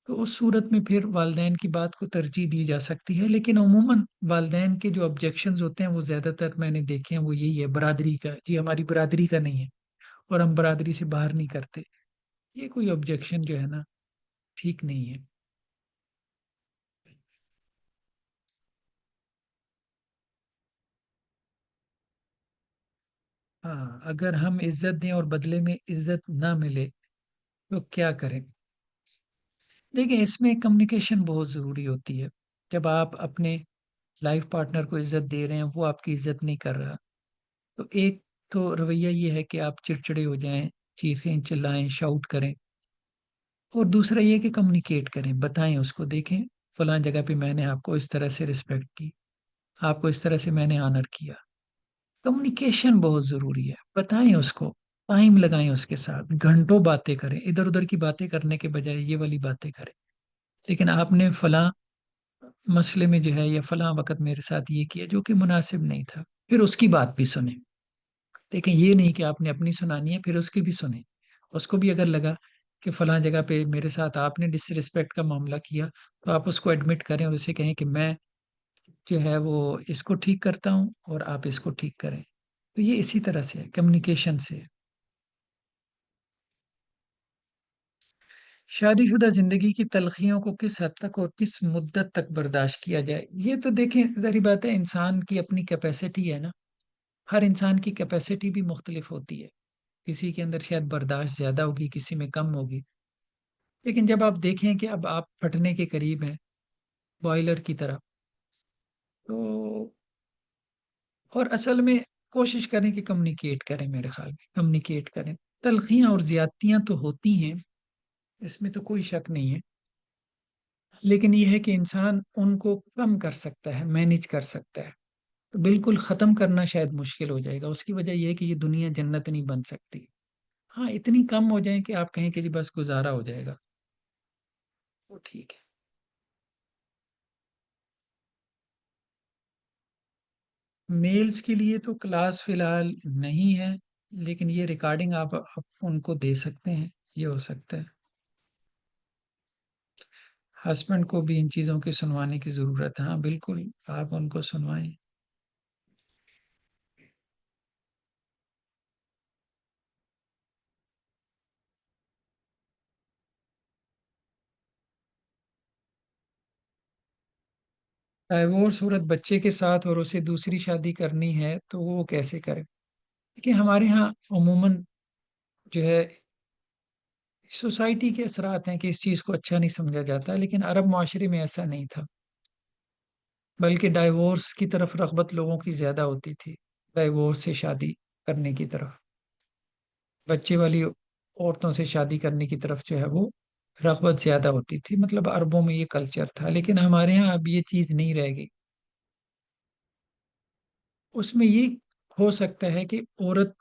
تو اس صورت میں پھر والدین کی بات کو ترجیح دی جا سکتی ہے. لیکن عموماً والدین کے جو آبجیکشنز ہوتے ہیں وہ زیادہ تر میں نے دیکھے ہیں وہ یہی ہے، برادری کا، جی ہماری برادری کا نہیں ہے اور ہم برادری سے باہر نہیں کرتے. یہ کوئی آبجیکشن جو ہے نا ٹھیک نہیں ہے. ہاں، اگر ہم عزت دیں اور بدلے میں عزت نہ ملے تو کیا کریں؟ دیکھیں، اس میں کمیونیکیشن بہت ضروری ہوتی ہے. جب آپ اپنے لائف پارٹنر کو عزت دے رہے ہیں، وہ آپ کی عزت نہیں کر رہا، تو ایک تو رویہ یہ ہے کہ آپ چڑچڑے ہو جائیں، چیخیں چلائیں، شاؤٹ کریں، اور دوسرا یہ کہ کمیونیکیٹ کریں، بتائیں اس کو، دیکھیں فلاں جگہ پہ میں نے آپ کو اس طرح سے رسپیکٹ کی، آپ کو اس طرح سے میں نے آنر کیا۔ کمیونیکیشن بہت ضروری ہے، بتائیں اس کو، ٹائم لگائیں اس کے ساتھ، گھنٹوں باتیں کریں، ادھر ادھر کی باتیں کرنے کے بجائے یہ والی باتیں کریں، لیکن آپ نے فلاں مسئلے میں جو ہے یا فلاں وقت میرے ساتھ یہ کیا جو کہ مناسب نہیں تھا، پھر اس کی بات بھی سنیں۔ دیکھیں یہ نہیں کہ آپ نے اپنی سنانی ہے پھر اس کی بھی سنیں، اس کو بھی اگر لگا کہ فلاں جگہ پہ میرے ساتھ آپ نے ڈس رسپیکٹ کا معاملہ کیا، تو آپ اس کو ایڈمٹ کریں اور اسے کہیں کہ میں جو ہے وہ اس کو ٹھیک کرتا ہوں اور آپ اس کو ٹھیک کریں۔ تو یہ اسی طرح سے کمیونیکیشن سے۔ شادی شدہ زندگی کی تلخیوں کو کس حد تک اور کس مدت تک برداشت کیا جائے، یہ تو دیکھیں ظاہری بات ہے، انسان کی اپنی کیپیسٹی ہے نا، ہر انسان کی کیپیسٹی بھی مختلف ہوتی ہے، کسی کے اندر شاید برداشت زیادہ ہوگی، کسی میں کم ہوگی، لیکن جب آپ دیکھیں کہ اب آپ پھٹنے کے قریب ہیں بوائلر کی طرح، تو اور اصل میں کوشش کریں کہ کمیونیکیٹ کریں، میرے خیال میں کمیونیکیٹ کریں، تلخیاں اور زیادتیاں تو ہوتی ہیں، اس میں تو کوئی شک نہیں ہے، لیکن یہ ہے کہ انسان ان کو کم کر سکتا ہے، مینج کر سکتا ہے، تو بالکل ختم کرنا شاید مشکل ہو جائے گا، اس کی وجہ یہ ہے کہ یہ دنیا جنت نہیں بن سکتی۔ ہاں اتنی کم ہو جائیں کہ آپ کہیں کہ جی بس گزارا ہو جائے گا، وہ ٹھیک ہے۔ میلز کے لیے تو کلاس فی الحال نہیں ہے، لیکن یہ ریکارڈنگ آپ ان کو دے سکتے ہیں، یہ ہو سکتا ہے۔ ہسبینڈ کو بھی ان چیزوں کی سنوانے کی ضرورت ہے، ہاں بالکل آپ ان کو سنوائیں۔ ڈائیورس عورت بچے کے ساتھ اور اسے دوسری شادی کرنی ہے تو وہ کیسے کرے؟ دیکھیے ہمارے ہاں عموماً جو ہے سوسائٹی کے اثرات ہیں کہ اس چیز کو اچھا نہیں سمجھا جاتا، لیکن عرب معاشرے میں ایسا نہیں تھا، بلکہ ڈائیورس کی طرف رغبت لوگوں کی زیادہ ہوتی تھی، ڈائیورس سے شادی کرنے کی طرف، بچے والی عورتوں سے شادی کرنے کی طرف جو ہے وہ رغبت زیادہ ہوتی تھی، مطلب عربوں میں یہ کلچر تھا، لیکن ہمارے ہاں اب یہ چیز نہیں رہ گئی۔ اس میں یہ ہو سکتا ہے کہ عورت،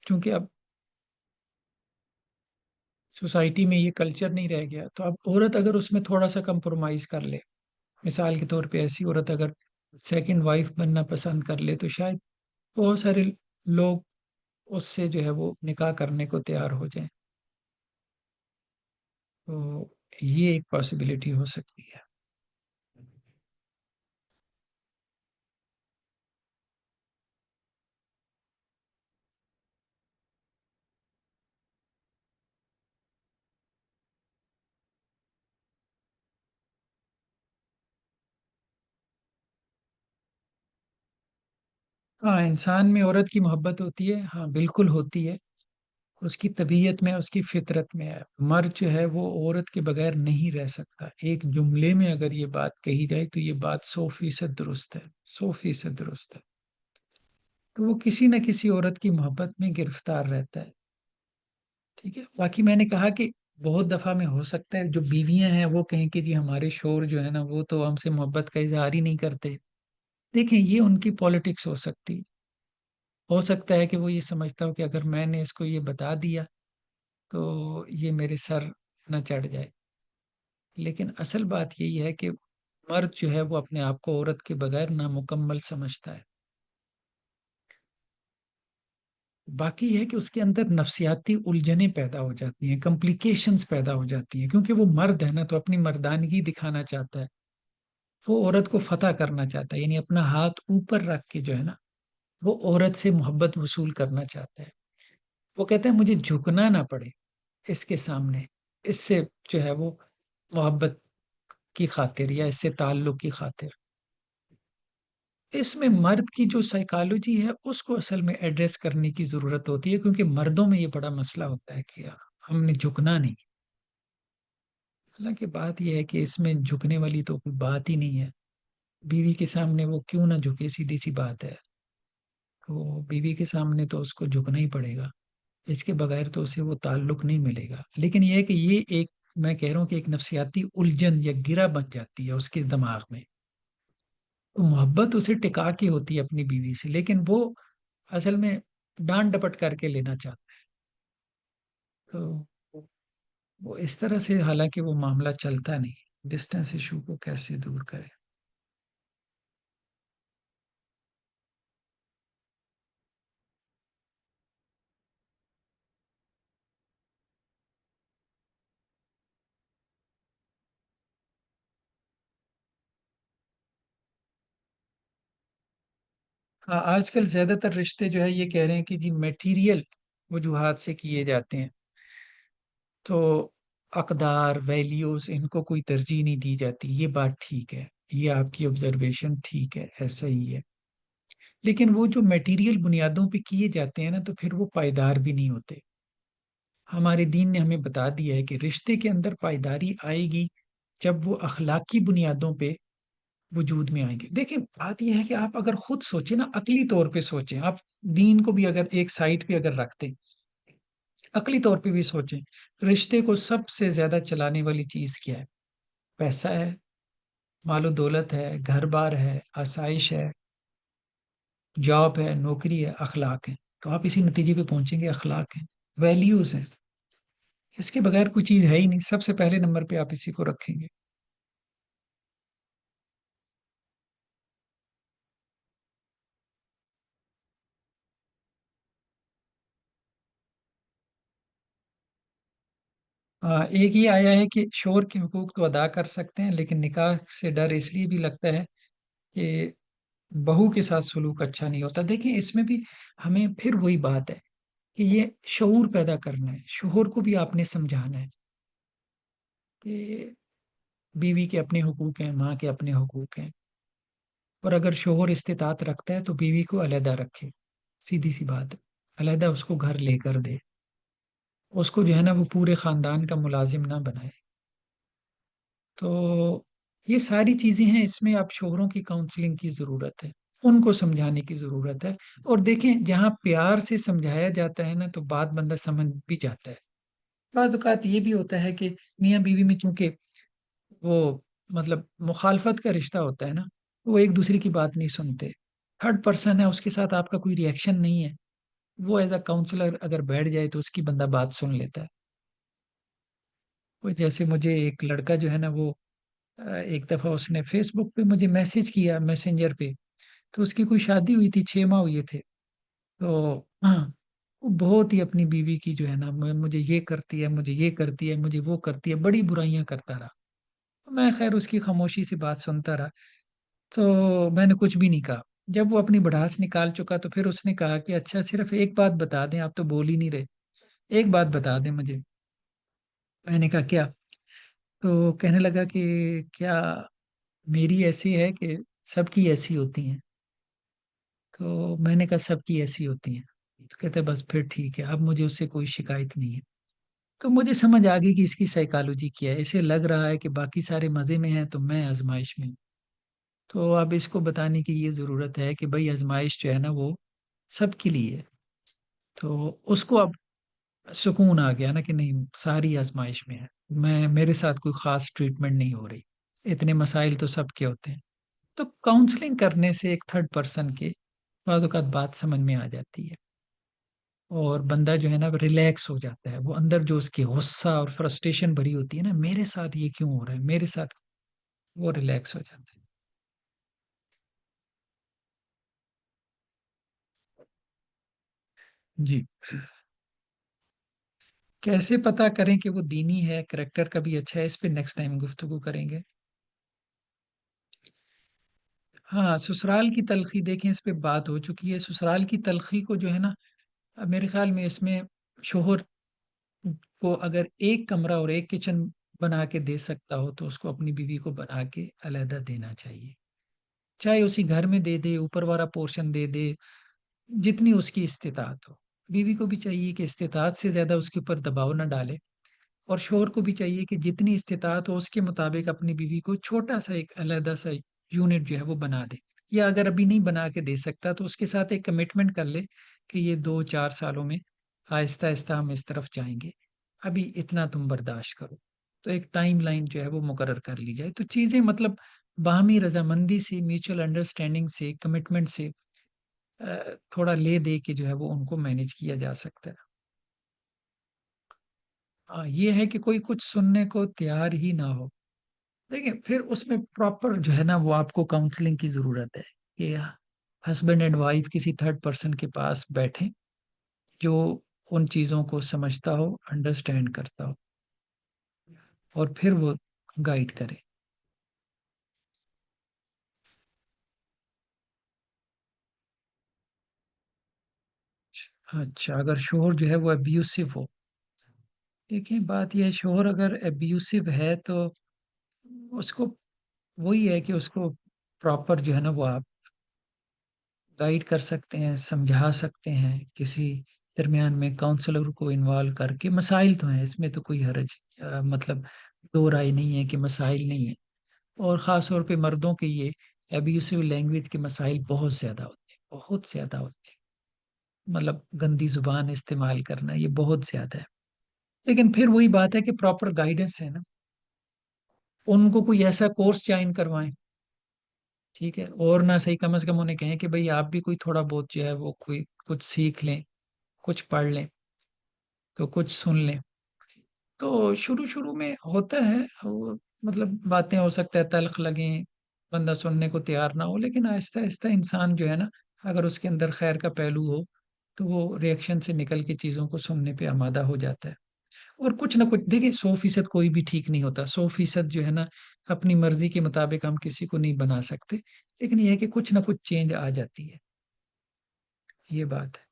چونکہ اب سوسائٹی میں یہ کلچر نہیں رہ گیا، تو اب عورت اگر اس میں تھوڑا سا کمپرومائز کر لے، مثال کے طور پہ ایسی عورت اگر سیکنڈ وائف بننا پسند کر لے، تو شاید بہت سارے لوگ اس سے جو ہے وہ نکاح کرنے کو تیار ہو جائیں، تو یہ ایک پاسبلٹی ہو سکتی ہے۔ ہاں انسان میں عورت کی محبت ہوتی ہے، ہاں بالکل ہوتی ہے، اس کی طبیعت میں، اس کی فطرت میں ہے، مرد جو ہے وہ عورت کے بغیر نہیں رہ سکتا، ایک جملے میں اگر یہ بات کہی جائے تو یہ بات 100% درست ہے، 100% درست ہے، تو وہ کسی نہ کسی عورت کی محبت میں گرفتار رہتا ہے، ٹھیک ہے۔ باقی میں نے کہا کہ بہت دفعہ میں ہو سکتا ہے جو بیویاں ہیں وہ کہیں کہ جی ہمارے شوہر جو ہے نا وہ تو ہم سے محبت کا اظہار ہی نہیں کرتے، دیکھیں یہ ان کی پالیٹکس ہو سکتی، ہو سکتا ہے کہ وہ یہ سمجھتا ہو کہ اگر میں نے اس کو یہ بتا دیا تو یہ میرے سر نہ چڑھ جائے، لیکن اصل بات یہی ہے کہ مرد جو ہے وہ اپنے آپ کو عورت کے بغیر نامکمل سمجھتا ہے، باقی یہ ہے کہ اس کے اندر نفسیاتی الجھنیں پیدا ہو جاتی ہیں، کمپلیکیشنز پیدا ہو جاتی ہیں، کیونکہ وہ مرد ہے نا تو اپنی مردانگی دکھانا چاہتا ہے، وہ عورت کو فتح کرنا چاہتا ہے، یعنی اپنا ہاتھ اوپر رکھ کے جو ہے نا وہ عورت سے محبت وصول کرنا چاہتا ہے، وہ کہتا ہے مجھے جھکنا نہ پڑے اس کے سامنے، اس سے جو ہے وہ محبت کی خاطر یا اس سے تعلق کی خاطر، اس میں مرد کی جو سائیکالوجی ہے اس کو اصل میں ایڈریس کرنے کی ضرورت ہوتی ہے، کیونکہ مردوں میں یہ بڑا مسئلہ ہوتا ہے کہ ہم نے جھکنا نہیں، حالانکہ بات یہ ہے کہ اس میں جھکنے والی تو کوئی بات ہی نہیں ہے، بیوی کے سامنے وہ کیوں نہ جھکے، سیدھی سی بات ہے. وہ بیوی کے سامنے تو اس کو جھکنا ہی پڑے گا. اس کے بغیر تو اسے وہ تعلق نہیں ملے گا. لیکن یہ ہے کہ یہ ایک، میں کہہ رہا ہوں کہ ایک نفسیاتی الجھن یا گرہ بن جاتی ہے اس کے دماغ میں. تو محبت اسے ٹکا کے ہوتی ہے اپنی بیوی سے، لیکن وہ اصل میں ڈانٹ ڈپٹ کر کے لینا چاہتا ہے. تو وہ اس طرح سے، حالانکہ وہ معاملہ چلتا نہیں. ڈسٹینس ایشو کو کیسے دور کریں؟ ہاں، آج کل زیادہ تر رشتے جو ہے یہ کہہ رہے ہیں کہ جی میٹیریل وجوہات سے کیے جاتے ہیں. تو اقدار، ویلیوز، ان کو کوئی ترجیح نہیں دی جاتی. یہ بات ٹھیک ہے، یہ آپ کی آبزرویشن ٹھیک ہے، ایسا ہی ہے. لیکن وہ جو میٹیریل بنیادوں پہ کیے جاتے ہیں نا، تو پھر وہ پائیدار بھی نہیں ہوتے. ہمارے دین نے ہمیں بتا دیا ہے کہ رشتے کے اندر پائیداری آئے گی جب وہ اخلاقی بنیادوں پہ وجود میں آئیں گے. دیکھیں، بات یہ ہے کہ آپ اگر خود سوچیں نا، عقلی طور پہ سوچیں، آپ دین کو بھی اگر ایک سائڈ پہ اگر رکھتے، عقلی طور پہ بھی سوچیں، رشتے کو سب سے زیادہ چلانے والی چیز کیا ہے؟ پیسہ ہے، مال و دولت ہے، گھر بار ہے، آسائش ہے، جاب ہے، نوکری ہے، اخلاق ہے. تو آپ اسی نتیجے پہ پہنچیں گے، اخلاق ہے، ویلیوز ہیں. اس کے بغیر کوئی چیز ہے ہی نہیں. سب سے پہلے نمبر پہ آپ اسی کو رکھیں گے. ایک یہ آیا ہے کہ شوہر کے حقوق تو ادا کر سکتے ہیں، لیکن نکاح سے ڈر اس لیے بھی لگتا ہے کہ بہو کے ساتھ سلوک اچھا نہیں ہوتا. دیکھیں، اس میں بھی ہمیں پھر وہی بات ہے کہ یہ شعور پیدا کرنا ہے. شوہر کو بھی آپ نے سمجھانا ہے کہ بیوی کے اپنے حقوق ہیں، ماں کے اپنے حقوق ہیں. اور اگر شوہر استطاعت رکھتا ہے تو بیوی کو علیحدہ رکھے. سیدھی سی بات ہے. علیحدہ اس کو گھر لے کر دے. اس کو جو ہے نا وہ پورے خاندان کا ملازم نہ بنائے. تو یہ ساری چیزیں ہیں. اس میں آپ شوہروں کی کاؤنسلنگ کی ضرورت ہے، ان کو سمجھانے کی ضرورت ہے. اور دیکھیں، جہاں پیار سے سمجھایا جاتا ہے نا، تو بات بندہ سمجھ بھی جاتا ہے. بعض اوقات یہ بھی ہوتا ہے کہ میاں بیوی میں چونکہ وہ مطلب مخالفت کا رشتہ ہوتا ہے نا، وہ ایک دوسرے کی بات نہیں سنتے. تھرڈ پرسن ہے، اس کے ساتھ آپ کا کوئی ریئیکشن نہیں ہے. وہ ایز اے کاؤنسلر اگر بیٹھ جائے تو اس کی بندہ بات سن لیتا ہے. وہ جیسے مجھے ایک لڑکا جو ہے نا، وہ ایک دفعہ اس نے فیس بک پہ مجھے میسج کیا، میسنجر پہ. تو اس کی کوئی شادی ہوئی تھی، 6 ماہ ہوئے تھے. تو ہاں، وہ بہت ہی اپنی بیوی کی جو ہے نا، مجھے یہ کرتی ہے، مجھے یہ کرتی ہے، مجھے وہ کرتی ہے، بڑی برائیاں کرتا رہا. میں خیر اس کی خاموشی سے بات سنتا رہا. تو میں نے کچھ بھی نہیں کہا. جب وہ اپنی بڑاس نکال چکا تو پھر اس نے کہا کہ اچھا، صرف ایک بات بتا دیں، آپ تو بول ہی نہیں رہے، ایک بات بتا دیں مجھے. میں نے کہا کیا؟ تو کہنے لگا کہ کیا میری ایسی ہے کہ سب کی ایسی ہوتی ہیں؟ تو میں نے کہا سب کی ایسی ہوتی ہیں. تو کہتے بس پھر ٹھیک ہے، اب مجھے اس سے کوئی شکایت نہیں ہے. تو مجھے سمجھ آ گئی کہ اس کی سائیکالوجی کیا ہے. اسے لگ رہا ہے کہ باقی سارے مزے میں ہیں تو میں آزمائش میں ہوں. تو اب اس کو بتانے کی یہ ضرورت ہے کہ بھائی آزمائش جو ہے نا وہ سب کے لیے ہے. تو اس کو اب سکون آ گیا نا کہ نہیں، ساری آزمائش میں ہے. میرے ساتھ کوئی خاص ٹریٹمنٹ نہیں ہو رہی. اتنے مسائل تو سب کے ہوتے ہیں. تو کاؤنسلنگ کرنے سے ایک تھرڈ پرسن کے بعض اوقات بات سمجھ میں آ جاتی ہے. اور بندہ جو ہے نا وہ ریلیکس ہو جاتا ہے. وہ اندر جو اس کی غصہ اور فرسٹریشن بھری ہوتی ہے نا، میرے ساتھ یہ کیوں ہو رہا ہے، میرے ساتھ، وہ ریلیکس ہو جاتا ہے. جی. کیسے پتا کریں کہ وہ دینی ہے، کریکٹر کا بھی اچھا ہے؟ اس پہ نیکسٹ ٹائم گفتگو کریں گے. ہاں، سسرال کی تلخی دیکھیں، اس پہ بات ہو چکی ہے. سسرال کی تلخی کو جو ہے نا، میرے خیال میں اس میں شوہر کو اگر ایک کمرہ اور ایک کچن بنا کے دے سکتا ہو تو اس کو اپنی بیوی کو بنا کے علیحدہ دینا چاہیے. چاہے اسی گھر میں دے دے، اوپر والا پورشن دے دے، جتنی اس کی استطاعت ہو. بیوی کو بھی چاہیے کہ استطاعت سے زیادہ اس کے اوپر دباؤ نہ ڈالے. اور شوہر کو بھی چاہیے کہ جتنی استطاعت ہو اس کے مطابق اپنی بیوی کو چھوٹا سا ایک علیحدہ سا یونٹ جو ہے وہ بنا دے، یا اگر ابھی نہیں بنا کے دے سکتا تو اس کے ساتھ ایک کمٹمنٹ کر لے کہ یہ 2-4 سالوں میں آہستہ آہستہ ہم اس طرف جائیں گے، ابھی اتنا تم برداشت کرو۔ تو ایک ٹائم لائن جو ہے وہ مقرر کر لی جائے، تو چیزیں مطلب باہمی رضامندی سے، میوچل انڈرسٹینڈنگ سے، کمٹمنٹ سے تھوڑا لے دے کے جو ہے وہ ان کو مینج کیا جا سکتا ہے۔ یہ ہے کہ کوئی کچھ سننے کو تیار ہی نہ ہو، دیکھیں پھر اس میں پراپر جو ہے نا وہ آپ کو کاؤنسلنگ کی ضرورت ہے کہ ہسبینڈ اینڈ وائف کسی تھرڈ پرسن کے پاس بیٹھیں جو ان چیزوں کو سمجھتا ہو، انڈرسٹینڈ کرتا ہو، اور پھر وہ گائیڈ کرے۔ اچھا، اگر شوہر جو ہے وہ ابیوسو ہو، دیکھیں بات یہ ہے، شوہر اگر ابیوسو ہے تو اس کو وہی ہے کہ اس کو پراپر جو ہے نا وہ آپ گائیڈ کر سکتے ہیں، سمجھا سکتے ہیں، کسی درمیان میں کاؤنسلر کو انوالو کر کے۔ مسائل تو ہیں اس میں، تو کوئی حرج مطلب دو رائے نہیں ہے کہ مسائل نہیں ہے، اور خاص طور پہ مردوں کے یہ ابیوسو لینگویج کے مسائل بہت زیادہ ہوتے ہیں، بہت زیادہ ہوتے ہیں، مطلب گندی زبان استعمال کرنا یہ بہت زیادہ ہے۔ لیکن پھر وہی بات ہے کہ پراپر گائیڈنس ہے نا، ان کو کوئی ایسا کورس جوائن کروائیں، ٹھیک ہے، اور نہ صحیح کم از کم انہیں کہیں کہ بھئی آپ بھی کوئی تھوڑا بہت جو ہے وہ کوئی کچھ سیکھ لیں، کچھ پڑھ لیں، تو کچھ سن لیں۔ تو شروع شروع میں ہوتا ہے مطلب باتیں ہو سکتا ہے تلخ لگیں، بندہ سننے کو تیار نہ ہو، لیکن آہستہ آہستہ انسان جو ہے نا، اگر اس کے اندر خیر کا پہلو ہو تو وہ ریئیکشن سے نکل کے چیزوں کو سننے پہ آمادہ ہو جاتا ہے۔ اور کچھ نہ کچھ دیکھیں، 100% کوئی بھی ٹھیک نہیں ہوتا، 100% جو ہے نا اپنی مرضی کے مطابق ہم کسی کو نہیں بنا سکتے، لیکن یہ ہے کہ کچھ نہ کچھ چینج آ جاتی ہے، یہ بات ہے۔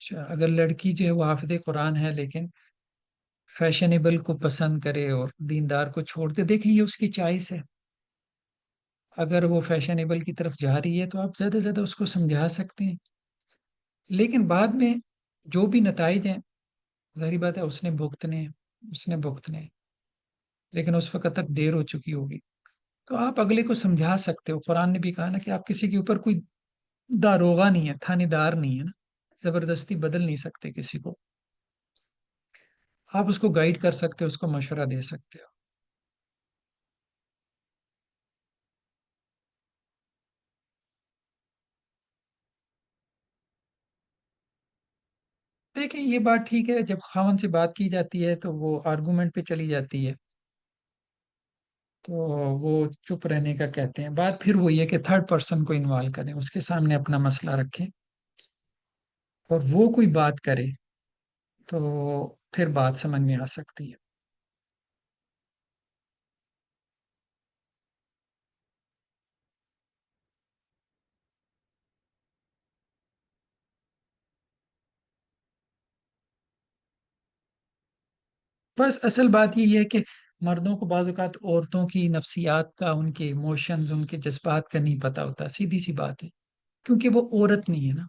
اچھا، اگر لڑکی جو ہے وہ حافظ قرآن ہے لیکن فیشنیبل کو پسند کرے اور دیندار کو چھوڑ دے، دیکھیں یہ اس کی چوائس ہے۔ اگر وہ فیشنیبل کی طرف جا رہی ہے تو آپ زیادہ سے زیادہ اس کو سمجھا سکتے ہیں، لیکن بعد میں جو بھی نتائج ہیں ظاہری بات ہے اس نے بھگتنے ہیں، اس نے بھگتنے ہیں، لیکن اس وقت تک دیر ہو چکی ہوگی۔ تو آپ اگلے کو سمجھا سکتے ہو، قرآن نے بھی کہا نا کہ آپ کسی کے اوپر کوئی داروغہ نہیں ہے، تھانے دار نہیں ہے نا، زبردستی بدل نہیں سکتے کسی کو، آپ اس کو گائیڈ کر سکتے ہو، اس کو مشورہ دے سکتے ہو۔ دیکھیں یہ بات ٹھیک ہے، جب خاوند سے بات کی جاتی ہے تو وہ آرگومنٹ پہ چلی جاتی ہے، تو وہ چپ رہنے کا کہتے ہیں، بات پھر وہی ہے کہ تھرڈ پرسن کو انوالو کریں، اس کے سامنے اپنا مسئلہ رکھیں اور وہ کوئی بات کرے تو پھر بات سمجھ میں آ سکتی ہے۔ بس اصل بات یہی ہے کہ مردوں کو بعض اوقات عورتوں کی نفسیات کا، ان کے ایموشنز، ان کے جذبات کا نہیں پتا ہوتا، سیدھی سی بات ہے، کیونکہ وہ عورت نہیں ہے نا،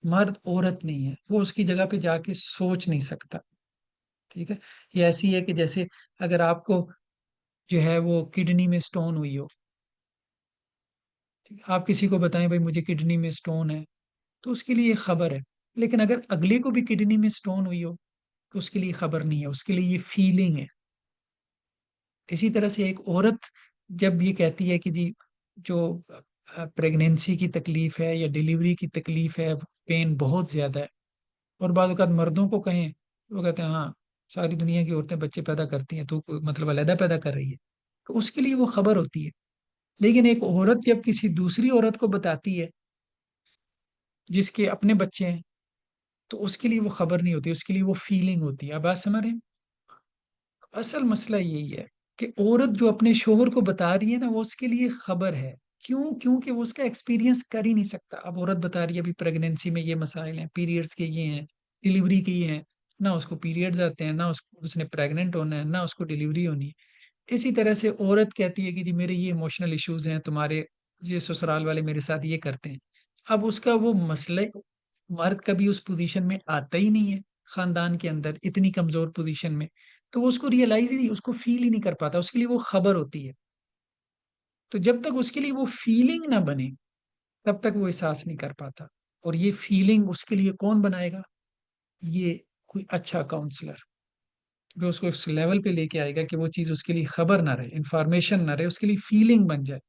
مرد عورت نہیں ہے، وہ اس کی جگہ پہ جا کے سوچ نہیں سکتا، ٹھیک ہے۔ یہ ایسی ہے کہ جیسے اگر آپ کو جو ہے وہ کڈنی میں سٹون ہوئی ہو، ٹھیک ہے، آپ کسی کو بتائیں بھائی مجھے کڈنی میں سٹون ہے، تو اس کے لیے یہ خبر ہے، لیکن اگر اگلے کو بھی کڈنی میں سٹون ہوئی ہو تو اس کے لیے خبر نہیں ہے، اس کے لیے یہ فیلنگ ہے۔ اسی طرح سے ایک عورت جب یہ کہتی ہے کہ جی جو پریگنینسی کی تکلیف ہے یا ڈیلیوری کی تکلیف ہے، پین بہت زیادہ ہے، اور بعض اوقات مردوں کو کہیں، وہ کہتے ہیں ہاں ساری دنیا کی عورتیں بچے پیدا کرتی ہیں، تو مطلب علیحدہ پیدا کر رہی ہے، تو اس کے لیے وہ خبر ہوتی ہے۔ لیکن ایک عورت جب کسی دوسری عورت کو بتاتی ہے جس کے اپنے بچے ہیں، تو اس کے لیے وہ خبر نہیں ہوتی، اس کے لیے وہ فیلنگ ہوتی ہے۔ اب بات سمجھ رہے ہیں؟ اصل مسئلہ یہی ہے کہ عورت جو اپنے شوہر کو بتا رہی ہے نا، وہ اس کے لیے خبر ہے، کیونکہ وہ اس کا ایکسپیرینس کر ہی نہیں سکتا۔ اب عورت بتا رہی ہے ابھی پریگنینسی میں یہ مسائل ہیں، پیریڈز کے یہ ہیں، ڈیلیوری کے یہ ہیں، نہ اس کو پیریڈز آتے ہیں، نہ اس نے پریگننٹ ہونا ہے، نہ اس کو ڈیلیوری ہونی ہے۔ اسی طرح سے عورت کہتی ہے کہ جی میرے یہ ایموشنل ایشوز ہیں، تمہارے یہ سسرال والے میرے ساتھ یہ کرتے ہیں. اب اس کا وہ مسئلہ، مرد کبھی اس پوزیشن میں آتا ہی نہیں ہے خاندان کے اندر، اتنی کمزور پوزیشن میں، تو وہ اس کو ریئلائز ہی نہیں، اس کو فیل ہی نہیں کر پاتا، اس کے لیے وہ خبر ہوتی ہے. تو جب تک اس کے لیے وہ فیلنگ نہ بنے تب تک وہ احساس نہیں کر پاتا. اور یہ فیلنگ اس کے لیے کون بنائے گا؟ یہ کوئی اچھا کاؤنسلر، جو اس کو اس لیول پہ لے کے آئے گا کہ وہ چیز اس کے لیے خبر نہ رہے، انفارمیشن نہ رہے، اس کے لیے فیلنگ بن جائے،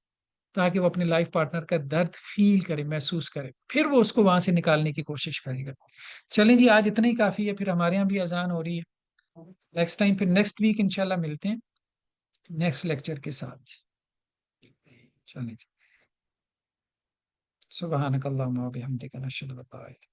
تاکہ وہ اپنے لائف پارٹنر کا درد فیل کرے، محسوس کرے، پھر وہ اس کو وہاں سے نکالنے کی کوشش کرے گا. چلیں جی، آج اتنا ہی کافی ہے، پھر ہمارے یہاں بھی اذان ہو رہی ہے. نیکسٹ ٹائم، پھر نیکسٹ ویک انشاءاللہ ملتے ہیں نیکسٹ لیکچر کے ساتھ. چلیں جی. سبحانک اللہم و بحمدک، نشہد ان لا الہ الا انت